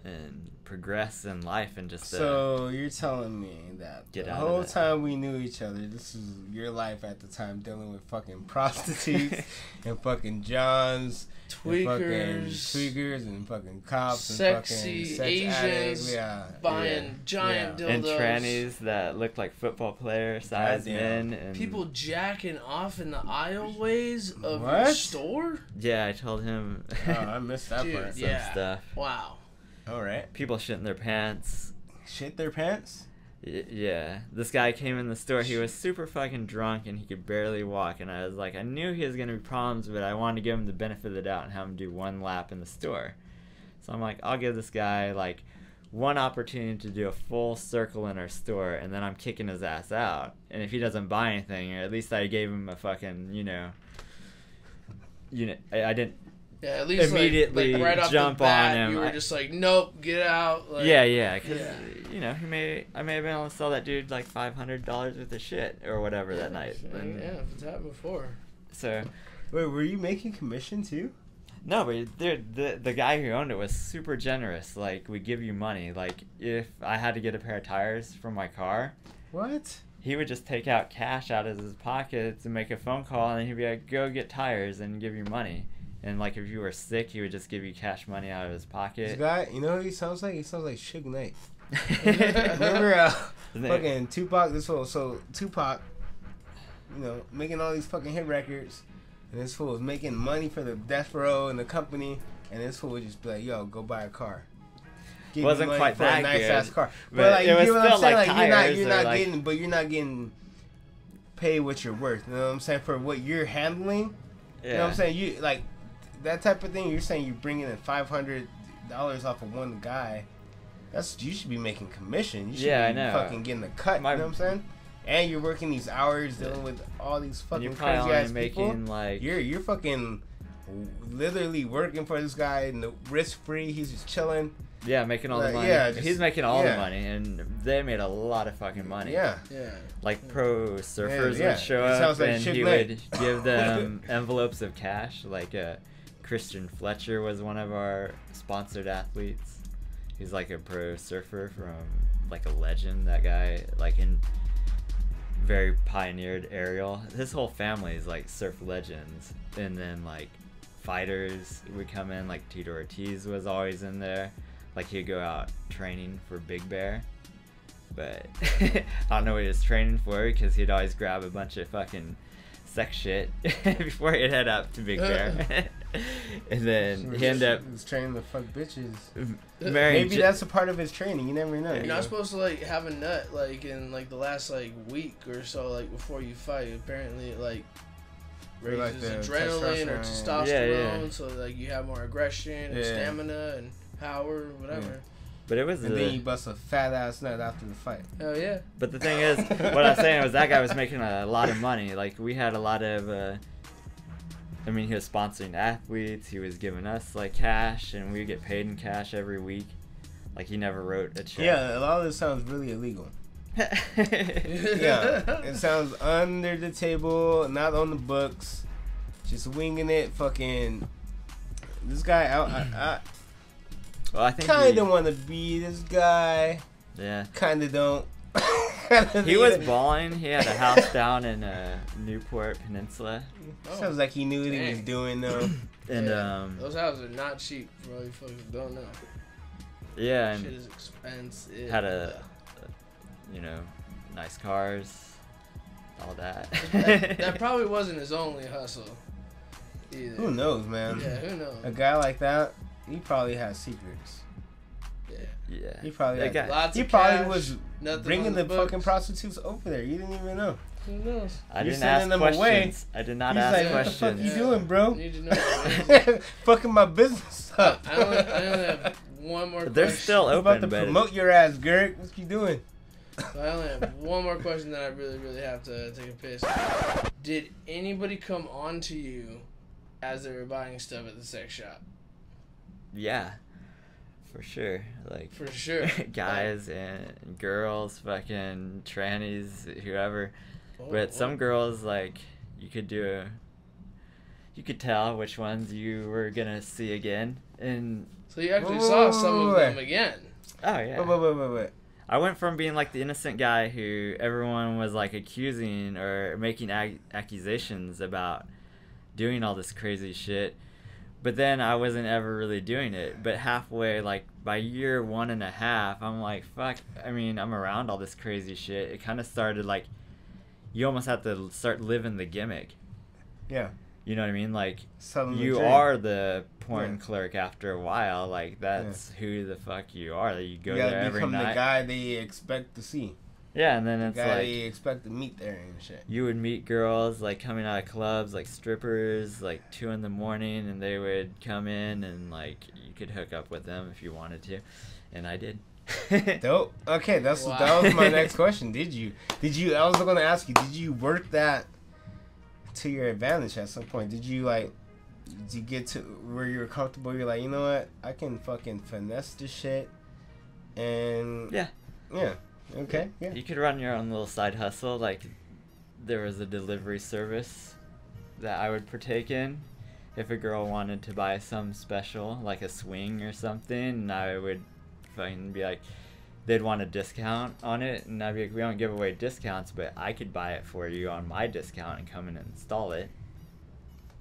and progress in life and just So you're telling me that Get the out of whole that. time we knew each other, this is your life at the time, dealing with fucking prostitutes and fucking Johns, and fucking Tweakers, tweakers and fucking cops sexy and fucking sex Asians addicts. Yeah, buying giant Yeah. dildos. and trannies that look like football player size Goddamn. men and People jacking off in the aisleways of your What? store? yeah, I told him Oh, I missed that Dude, part. some yeah. stuff. Wow. All right. People shitting their pants. Shit their pants? Yeah, this guy came in the store. He was super fucking drunk and he could barely walk. And I was like, I knew he was gonna be problems, but I wanted to give him the benefit of the doubt and have him do one lap in the store. So I'm like, I'll give this guy like one opportunity to do a full circle in our store, and then I'm kicking his ass out. And if he doesn't buy anything, or at least I gave him a fucking, I didn't. Yeah, at least Immediately like right off jump the bat, on him. You were just like, nope, get out. Like, Yeah, because yeah. I may have been able to sell that dude like $500 worth of shit or whatever that night. And Yeah, if it's happened before. so Wait, were you making commission too? no, but dude, the guy who owned it was super generous. Like, we give you money. Like, if I had to get a pair of tires from my car, What? he would just take out cash out of his pockets and make a phone call, and he'd be like, "Go get tires," and give you money. And like if you were sick, he would just give you cash money out of his This pocket. guy, you know who he sounds like? He sounds like Suge Knight. Remember fucking Tupac? So Tupac, you know, making all these fucking hit records, and this fool was making money for the Death Row and the company, and this fool would just be like, "Yo, go buy a car." Give Wasn't me money quite for that a nice good, ass car, but but like it you was get what I'm still, saying? like, Like tires you're or, not like- getting, but you're not getting paid what you're worth. You know what I'm saying? For what you're handling. Yeah. You know what I'm saying? You like that type of thing. You're saying you're bringing in $500 off of one guy. You should be making commission. You should Yeah, I be know. fucking getting a cut. You know what I'm saying? And you're working these hours dealing with all these And fucking you're probably crazy only ass making people. like You're fucking literally working for this guy and the risk free. He's just chilling. making all the Like, money. yeah, just- He's making all the yeah. money, and they made a lot of fucking money. Yeah. Yeah. Like pro surfers Yeah, would show it up sounds like and Suge he Knight. would give them envelopes of cash. Like Christian Fletcher was one of our sponsored athletes. He's like a pro surfer from like a legend. That guy like in very pioneered aerial. His whole family is like surf legends. And then like fighters would come in. Like Tito Ortiz was always in there. Like he'd go out training for Big Bear. But I don't know what he was training for because he'd always grab a bunch of fucking sex shit before he'd head up to Big Bear. And then he ended up He was training to fuck bitches. marrying. Maybe that's a part of his training. You never know. You're not supposed to like have a nut like in like the last like week or so like before you fight. Apparently it like Or, like, raises the adrenaline or testosterone. testosterone, Yeah. so like you have more aggression and Yeah. stamina and power, whatever. But it was And then you bust a fat ass nut after the fight. Hell yeah. But the thing is, what I was saying was that guy was making a lot of money. Like we had a lot of. I mean, he was sponsoring athletes. He was giving us like cash, and we get paid in cash every week. Like he never wrote a check. Yeah, a lot of this sounds really illegal. Yeah, it sounds under the table, not on the books, just winging it. Fucking this guy out. I Well, I think kind of want to be this guy. Yeah. Kind of don't. He was balling. He had a house down in Newport Peninsula, Sounds like he knew what he was doing though. and Yeah, those houses are not cheap for all you fuckers who don't know. yeah, Shit and is expensive. had a you know, nice cars, all that. that probably wasn't his only hustle either. Who knows, man? Yeah, who knows? A guy like that, he probably has secrets. Yeah. Yeah. He probably That had, guy- Lots he of probably cash, was nothing bringing on the books. fucking prostitutes over there. You didn't even know. Who knows? I You're didn't sending ask them away. questions. I did not He's ask like, what the questions. fuck you doing, bro? Need to know. Fucking my business up. I only have one more They're question. still I'm about to open, but promote your ass, Garrick. What you doing? I only have one more question that I really, really have to take a piss. Did anybody come on to you as they were buying stuff at the sex shop? yeah, for sure. Like For sure. guys and girls, fucking trannies, whoever. Oh, But some girls, like, you could tell which ones you were gonna see again. And So you actually saw some of them again. oh yeah, Wait. I went from being like the innocent guy who everyone was like accusing or making accusations about doing all this crazy shit, but then I wasn't ever really doing it. But halfway, like by year 1.5, I'm like, fuck. I mean, I'm around all this crazy shit. It kind of started like you almost have to start living the gimmick. Yeah. You know what I mean? Like, Selling the you dream. are the porn Yeah. clerk after a while. Like, that's who the fuck you are. Like, you go You there gotta every become night. the guy they expect to see. Yeah, and then The it's guy like they expect to meet there and shit. you would meet girls like coming out of clubs, like strippers, like 2 a.m, and they would come in and like you could hook up with them if you wanted to, and I did. Dope. Okay, that was my next question. Did you? I was gonna ask you. Did you work that to your advantage at some point? Did you get to where you were comfortable? You're like, you know what? I can fucking finesse this shit. And Yeah. Okay. Yeah. You could run your own little side hustle. Like, there was a delivery service that I would partake in. If a girl wanted to buy some special, like a swing or something, and I would fucking be like, they'd want a discount on it, and I'd be like, we don't give away discounts, but I could buy it for you on my discount and come and install it.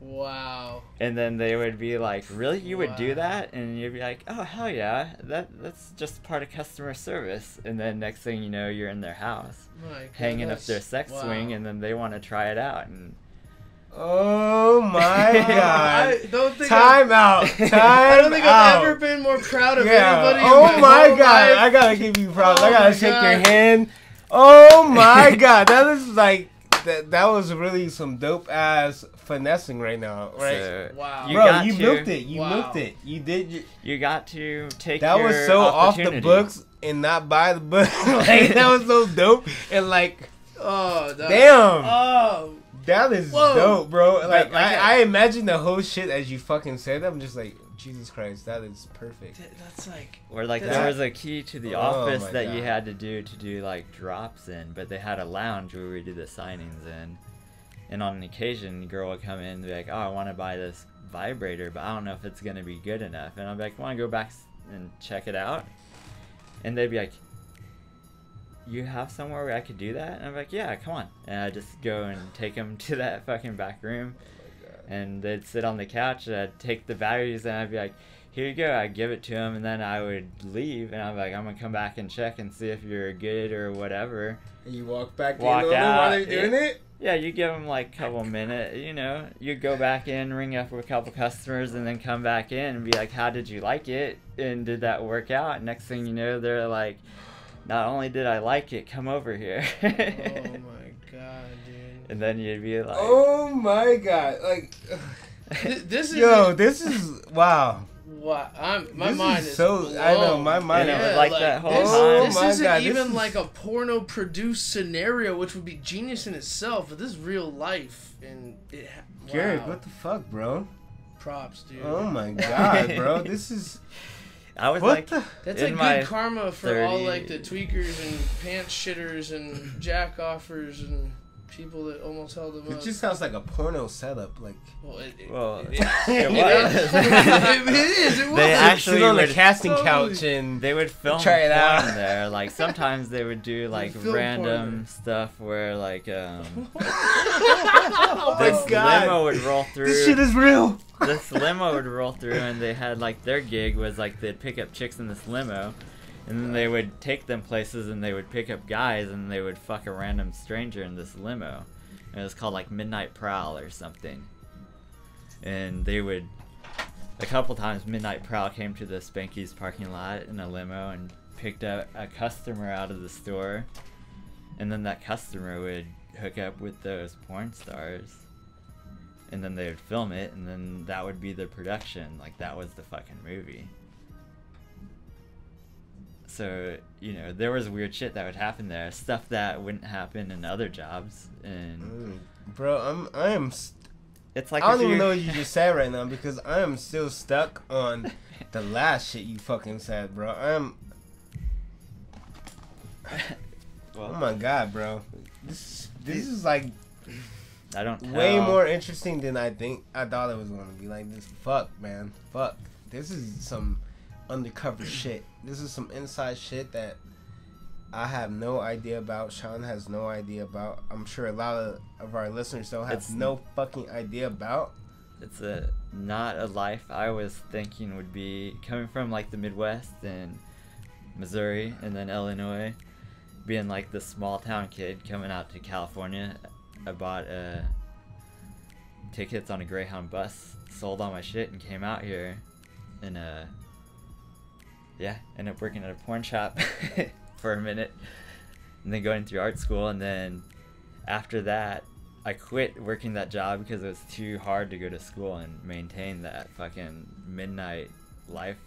Wow. And then they would be like, really? You would do Wow. that? And you'd be like, oh, hell yeah. That's just part of customer service. And then next thing you know, you're in their house, My hanging up goodness. their sex Wow. swing, and then they want to try it out. And Oh my god! I don't think Time out. Time I don't think out. I've ever been more proud of Yeah. anybody. in Oh my whole god! life. I gotta give you props. Oh I gotta my shake your God. hand. Oh my god! That is like that was really some dope ass finessing right now, right? so Wow. you Bro, got you to, milked it. You Wow. milked it. You did. You got to take That your was so off the opportunity. books and not by the book. Like that was so dope and like Oh, damn. Oh, That is Whoa. dope, bro. Like, like I imagine the whole shit as you fucking said. I'm just like, Jesus Christ, that is perfect. that's like. Or like That- there was a key to the Oh office my that you God. had to do like drops in, but they had a lounge where we do the signings in. And on an occasion, the girl would come in and be like, oh, I want to buy this vibrator, but I don't know if it's going to be good enough. And I'd be like, want to go back and check it out? And they'd be like, you have somewhere where I could do that? And I'm like, yeah, come on. And I just go and take them to that fucking back room. And they'd sit on the couch, and I'd take the batteries, and I'd be like, here you go. I'd give it to them, and then I would leave, and I'm like, I'm going to come back and check and see if you're good or whatever. And you walk back Walk in on them out, while they're doing it? Yeah, you give them like a couple minutes, you know, you go back in, ring up with a couple customers, and then come back in and be like, how did you like it? And did that work out? Next thing you know, they're like, not only did I like it, come over here. Oh my god, dude. And then you'd be like, Oh my god. Like, This is. yo, this is, wow. What? My This mind is is so- blown. I know, my mind And it is- was like that whole this, time. This Oh my isn't God, this even is- like a porno produced scenario, which would be genius in itself. But this is real life, and it. Garrick, Wow. what the fuck, bro? Props, dude. Oh my god, bro. This is, I was what like, the? That's in like my good karma for all 30 like the tweakers and pants shitters and jack offers and people that almost held them It up. just sounds like a porno setup. Like, Well, well, it it you know? was. It was. They actually sit on the would- casting Totally. couch and They would film Try it out. porn there. Like sometimes they would do like film random porn. stuff where like oh my this god, limo would roll through. this shit is real. This limo would roll through, and they had like their gig was like they'd pick up chicks in this limo, and then they would take them places, and they would pick up guys, and they would fuck a random stranger in this limo. And it was called like Midnight Prowl or something. And they would, a couple times, Midnight Prowl came to the Spanky's parking lot in a limo and picked up a customer out of the store, and then that customer would hook up with those porn stars. And then they would film it, and then that would be the production. Like, that was the fucking movie. So, you know, there was weird shit that would happen there. Stuff that wouldn't happen in other jobs. And Bro, I am. it's like, I don't if even you- know what you just said right now because I am still stuck on the last shit you fucking said, bro. Well, Oh my god, bro. This is like I don't way tell- more interesting than I thought it was gonna be. Like this, fuck, man, fuck. This is some undercover shit. This is some inside shit that I have no idea about. Sean has no idea about. I'm sure a lot of our listeners don't have It's- no fucking idea about. It's not a life I was thinking would be coming from like the Midwest and Missouri and then Illinois, being like the small town kid coming out to California. I bought tickets on a Greyhound bus, sold all my shit, and came out here, and ended up working at a porn shop for a minute, and then going through art school, and then after that I quit working that job because it was too hard to go to school and maintain that fucking midnight life.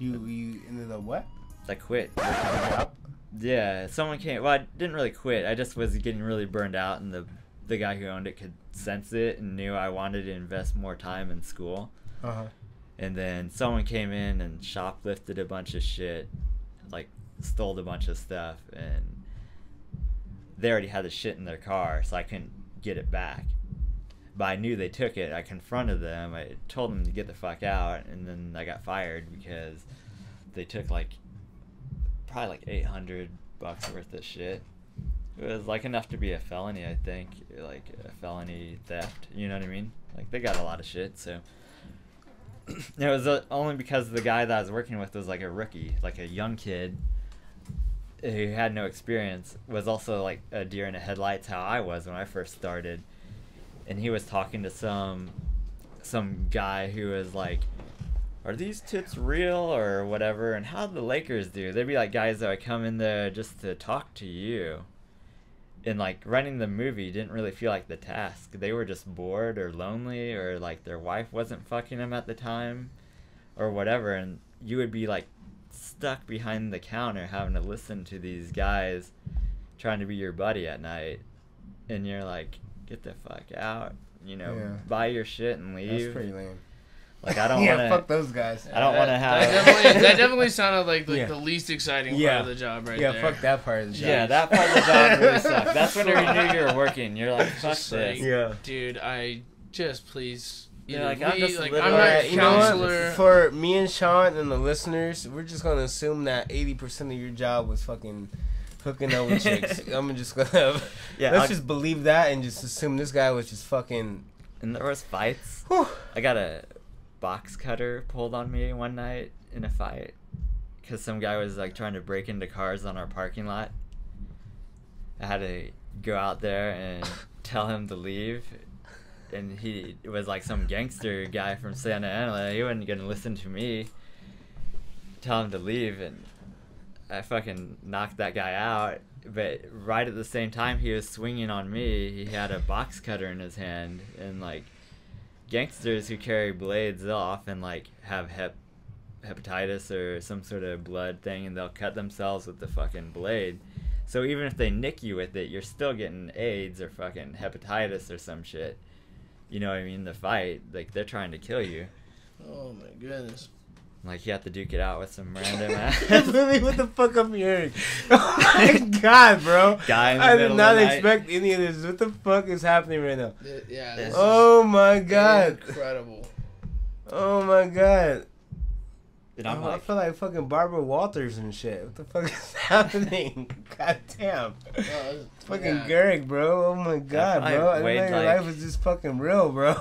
You ended up what? I quit. Job? Yeah, someone came. Well, I didn't really quit. I just was getting really burned out, and the guy who owned it could sense it and knew I wanted to invest more time in school. Uh-huh. And then someone came in and shoplifted a bunch of shit, like stole a bunch of stuff, and they already had the shit in their car, so I couldn't get it back. But I knew they took it. I confronted them. I told them to get the fuck out, and then I got fired because they took like probably like $800 worth of shit. It was like enough to be a felony, I think, like a felony theft. You know what I mean? Like they got a lot of shit. So it was only because the guy that I was working with was like a rookie, like a young kid who had no experience. Was also like a deer in the headlights, how I was when I first started. And he was talking to some guy who was like, "Are these tits real or whatever?" And how the Lakers do? They'd be like guys that would come in there just to talk to you. And like running the movie didn't really feel like the task. They were just bored or lonely, or like their wife wasn't fucking them at the time or whatever, and you would be like stuck behind the counter having to listen to these guys trying to be your buddy at night, and you're like, get the fuck out, buy your shit and leave. That's pretty lame. Like I don't want to. Fuck those guys. I don't want to have. That definitely sounded like the least exciting part of the job, right there. Yeah, fuck that part of the job. Yeah, that part of the job really sucked. That's when you knew you were working. You're like, fuck this. Yeah, dude, I just please. Yeah, like I'm just I'm literally- not a you know what? counselor. For me and Sean and the listeners, we're just gonna assume that 80% of your job was fucking hooking up with chicks. I'm just gonna let's just believe that and just assume this guy was just fucking. And there was fights. Whew. I got a box cutter pulled on me one night in a fight because some guy was like trying to break into cars on our parking lot. I had to go out there and tell him to leave, and he was like some gangster guy from Santa Ana. He wasn't gonna listen to me tell him to leave, and I fucking knocked that guy out. But right at the same time he was swinging on me, he had a box cutter in his hand, and like gangsters who carry blades, they'll often like have hepatitis or some sort of blood thing, and they'll cut themselves with the fucking blade. So even if they nick you with it, you're still getting AIDS or fucking hepatitis or some shit. You know what I mean? The fight, like they're trying to kill you. Oh my goodness. Like you have to duke it out with some random ass Literally, what the fuck I'm hearing? Oh my god, bro! guy in the I middle did of not the night. expect any of this. What the fuck is happening right now? Yeah. This Oh my god! is incredible. Oh my god! And I'm I like, feel like fucking Barbara Walters and shit. What the fuck is happening? God damn! Fucking Garrick, bro. Oh my god, I bro! I didn't weighed, know your like- life was just fucking real, bro.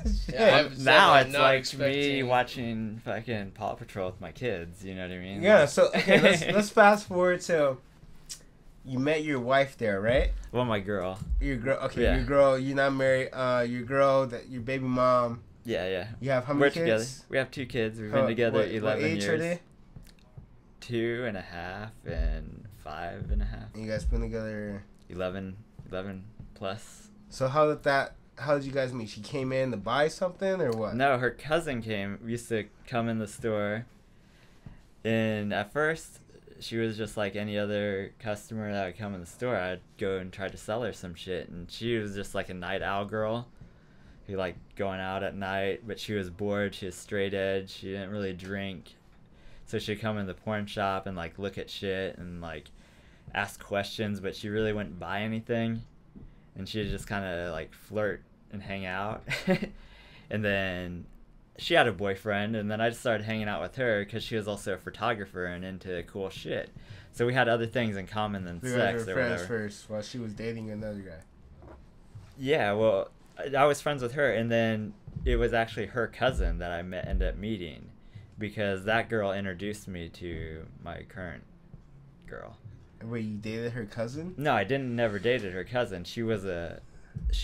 Shit. Yeah, now I'm it's not like me expecting- watching fucking Paw Patrol with my kids. You know what I mean? Yeah, Like- so okay, let's fast forward to you met your wife there, right? Well, my girl. Your girl, okay, Yeah. your girl. You're not married. Your girl, your baby mom. Yeah. You have how We're many together. kids? We have 2 kids. We've been together what 11 age years. are they? 2.5 and 5.5. You guys been together. 11 plus. So how did you guys meet? She came in to buy something or what? No, her cousin used to come in the store, and at first she was just like any other customer that would come in the store. I'd go and try to sell her some shit, and she was just like a night owl girl who liked going out at night, but she was bored. She was straight edge. She didn't really drink, so she'd come in the porn shop and like look at shit and like ask questions, but she really wouldn't buy anything. And she'd just kind of like flirt and hang out. And then she had a boyfriend, and then I just started hanging out with her because she was also a photographer and into cool shit. So we had other things in common than We sex were or friends whatever. first while she was dating another guy. Yeah, well, I was friends with her, and then it was actually her cousin that I ended up meeting, because that girl introduced me to my current girl. Wait, you dated her cousin? No, I never dated her cousin. She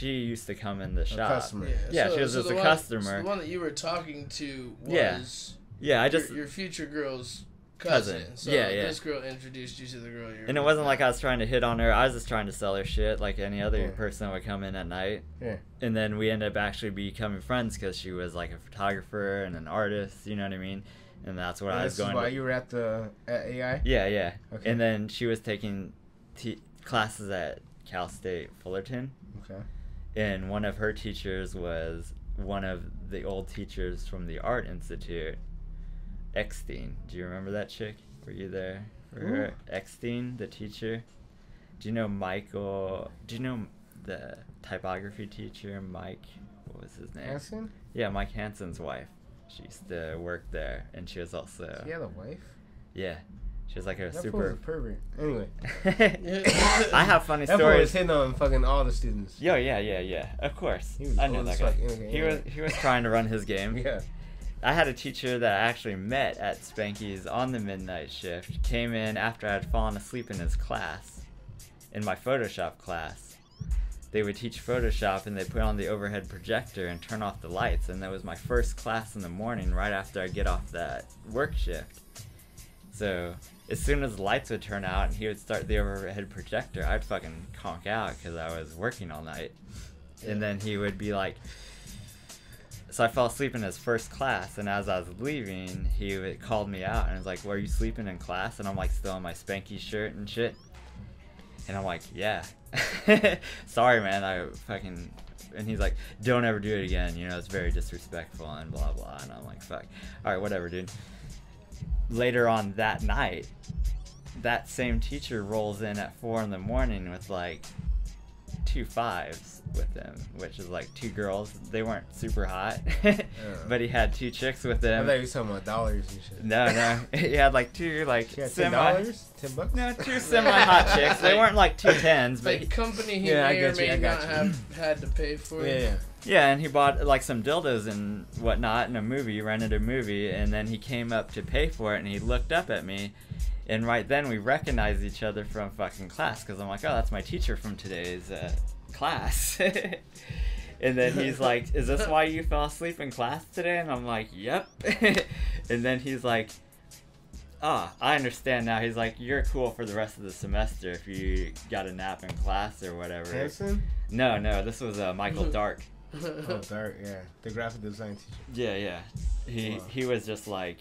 used to come in the shop. Customer. Yeah, she was so just the a one- customer. So the one that you were talking to Yeah. was Yeah, I just your future girl's cousin. So Yeah. this girl introduced you to the girl you're and it wasn't like I was trying to hit on her. I was just trying to sell her shit like any other Yeah. person would come in at night. Yeah. And then we ended up actually becoming friends because she was like a photographer and an artist. You know what I mean? And that's what I was This is going. why to... you were at AI? Yeah. Okay. And then she was taking classes at Cal State Fullerton. Okay. And one of her teachers was one of the old teachers from the Art Institute, Eckstein. Do you remember that chick? Were you there for her? Eckstein, the teacher. Do you know Michael? Do you know the typography teacher, Mike? What was his name? Hanson? Yeah, Mike Hansen's wife. She used to work there, and she was also... He had a wife? Yeah. She was like a That fool super was a pervert. Anyway, I have funny that fool was stories. hitting on fucking all the students. Yo, yeah. Of course. He was I knew old that as guy. fuck. Okay, He was trying to run his game. Yeah. I had a teacher that I actually met at Spanky's on the midnight shift. Came in after I had fallen asleep in his class, in my Photoshop class. They would teach Photoshop and they put on the overhead projector and turn off the lights, and that was my first class in the morning right after I get off that work shift. So as soon as the lights would turn out and he would start the overhead projector, I'd fucking conk out because I was working all night. And then he would be like, so I fell asleep in his first class, and as I was leaving, called me out and was like, "Were you sleeping in class?" And I'm like, still in my Spanky shirt and shit. And I'm like, "Yeah." Sorry, man. And he's like, "Don't ever do it again. You know, it's very disrespectful and blah blah." And I'm like, "Fuck. All right, whatever, dude." Later on that night, that same teacher rolls in at 4 in the morning with like 2 5s with him, which is like 2 girls. They weren't super hot, but he had 2 chicks with I him. thought you were talking about dollars and shit. No, he had like 2 like She had semi. $10? $10? No, 2 semi-hot chicks. They weren't like 2 10s, but Like company he Yeah, I may or got you, may I got not you. have had to pay for. Yeah. yeah, and he bought like some dildos and whatnot in a movie, rented a movie, and then he came up to pay for it, and he looked up at me, and right then we recognized each other from fucking class, because I'm like, oh, that's my teacher from today's class. And then he's like, is this why you fell asleep in class today? And I'm like, yep. And then he's like, ah, I understand now. He's like, you're cool for the rest of the semester if you got a nap in class or whatever. Hanson? No, this was Michael Dark. Oh, Dark, yeah. The graphic design teacher. Yeah. Wow. He was just like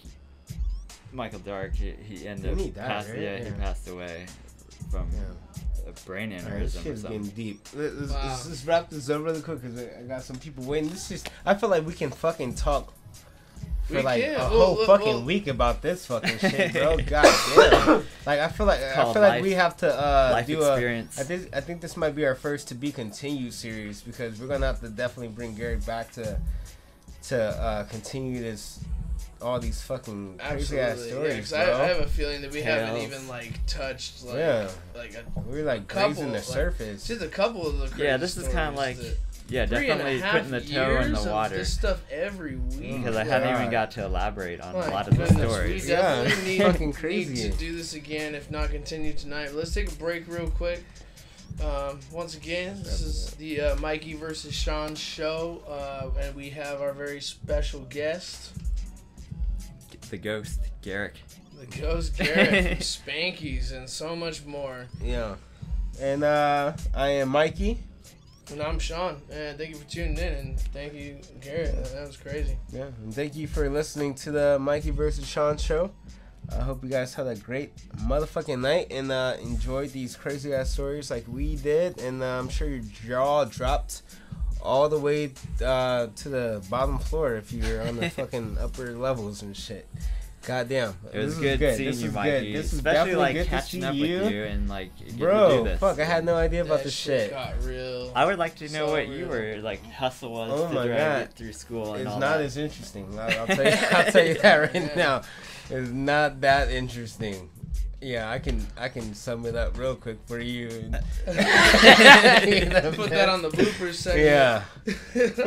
Michael Dark. He ended Didn't up he die, passed. right? Yeah, he Yeah. passed away from a brain Alright, aneurysm this or shit's something. getting deep. Wow. Let's wrap this up really quick because I got some people waiting. I feel like we can fucking talk for We like can. a Well, whole fucking well- week about this fucking shit, bro. God damn. Like I feel called like life- we have to life do experience. I think this might be our first to be continued series because we're gonna have to definitely bring Garrick back to continue all these fucking crazy ass Absolutely. stories, Yeah, 'cause bro. I have a feeling that we haven't Tales. even like touched like Yeah. like a We're like couple, grazing the like, surface. just a couple of the crazy Yeah, this is kind of stories like, that- yeah, 3.5 definitely putting the toe in years the of water. this stuff every week. Because I Oh, hadn't God. even got to elaborate on My a lot of the goodness, stories. We definitely Yeah. need, Fucking need crazy. to do this again, if not continue tonight. But let's take a break real quick. Once again, this is the Mikey versus Sean show, and we have our very special guest, The ghost, Garrick. the Ghost Garrick from Spanky's, and so much more. Yeah. And I am Mikey. And I'm Sean, and thank you for tuning in, and thank you, Garrett. That was crazy. Yeah, and thank you for listening to the Mikey versus Sean show. I hope you guys had a great motherfucking night and enjoyed these crazy ass stories like we did. And I'm sure your jaw dropped all the way to the bottom floor if you're on the fucking upper levels and shit. Goddamn. It was This is good seeing This you, is Mikey. good. This is Especially definitely like good to catching see up you. with you and like getting to do Bro, this. fuck, I had no idea about That this shit. got real. I would like to know So what you real. were like hustle was Oh to my try God. to get through school and It's all not that. as interesting. I'll tell you. I'll tell you that right Yeah. now. It's not that interesting. Yeah, I can sum it up real quick for you. Put that on the bloopers segment. Yeah,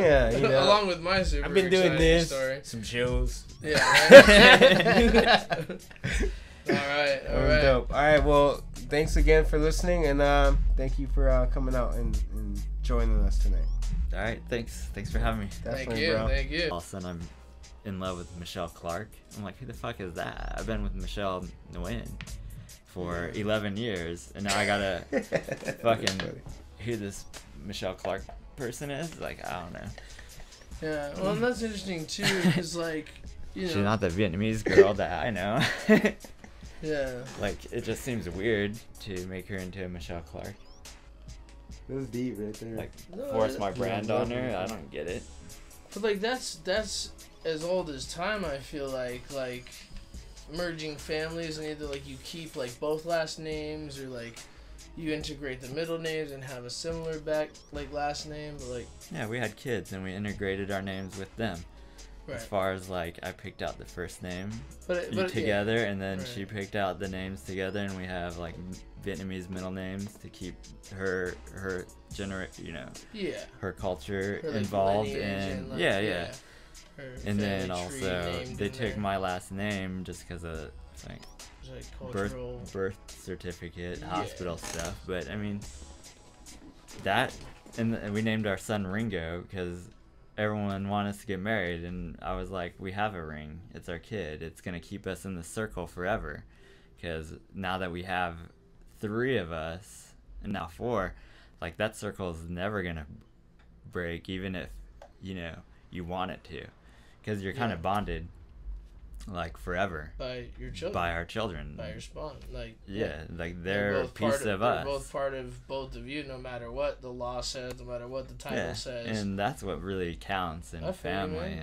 yeah. You know, Along with my super I've been doing exciting this. story. Some shows. Yeah. Right? all right. That was dope. All right. Well, thanks again for listening, and thank you for coming out and joining us tonight. All right, thanks for having me. Thank Definitely, you. bro. Thank you. All of a sudden, I'm in love with Michelle Clark. I'm like, who the fuck is that? I've been with Michelle Nguyen for 11 years, and now I gotta fucking who this Michelle Clark person is. Like, I don't know. Yeah. Well, and that's interesting too, because like, you know. She's not the Vietnamese girl that I know. Yeah. Like, it just seems weird to make her into a Michelle Clark. That's deep right there. Like, No, force my it- brand on her. I don't get it. But like that's as old as time. I feel like merging families, and either like you keep like both last names, or like you integrate the middle names and have a similar back like last name. But like Yeah, we had kids and we integrated our names with them. As far as like I picked out the first name but together, and then right. she picked out the names together, and we have like Vietnamese middle names to keep her her culture her, like, involved, lineage and like, yeah. Her And then family tree also named they in took there. my last name just because of like It's like cultural. birth certificate, Yeah. hospital stuff. But I mean that, and we named our son Ringo because everyone wanted us to get married, and I was like, we have a ring, it's our kid, it's gonna keep us in the circle forever, because now that we have 3 of us and now 4, like that circle is never gonna break, even if you want it to, because you're kind of bonded like forever By your children. by our children, By your spawn. Like like they're a piece of us. They're both part of both of you, no matter what the law says, no matter what the title says. And that's what really counts in I feel you, family. man.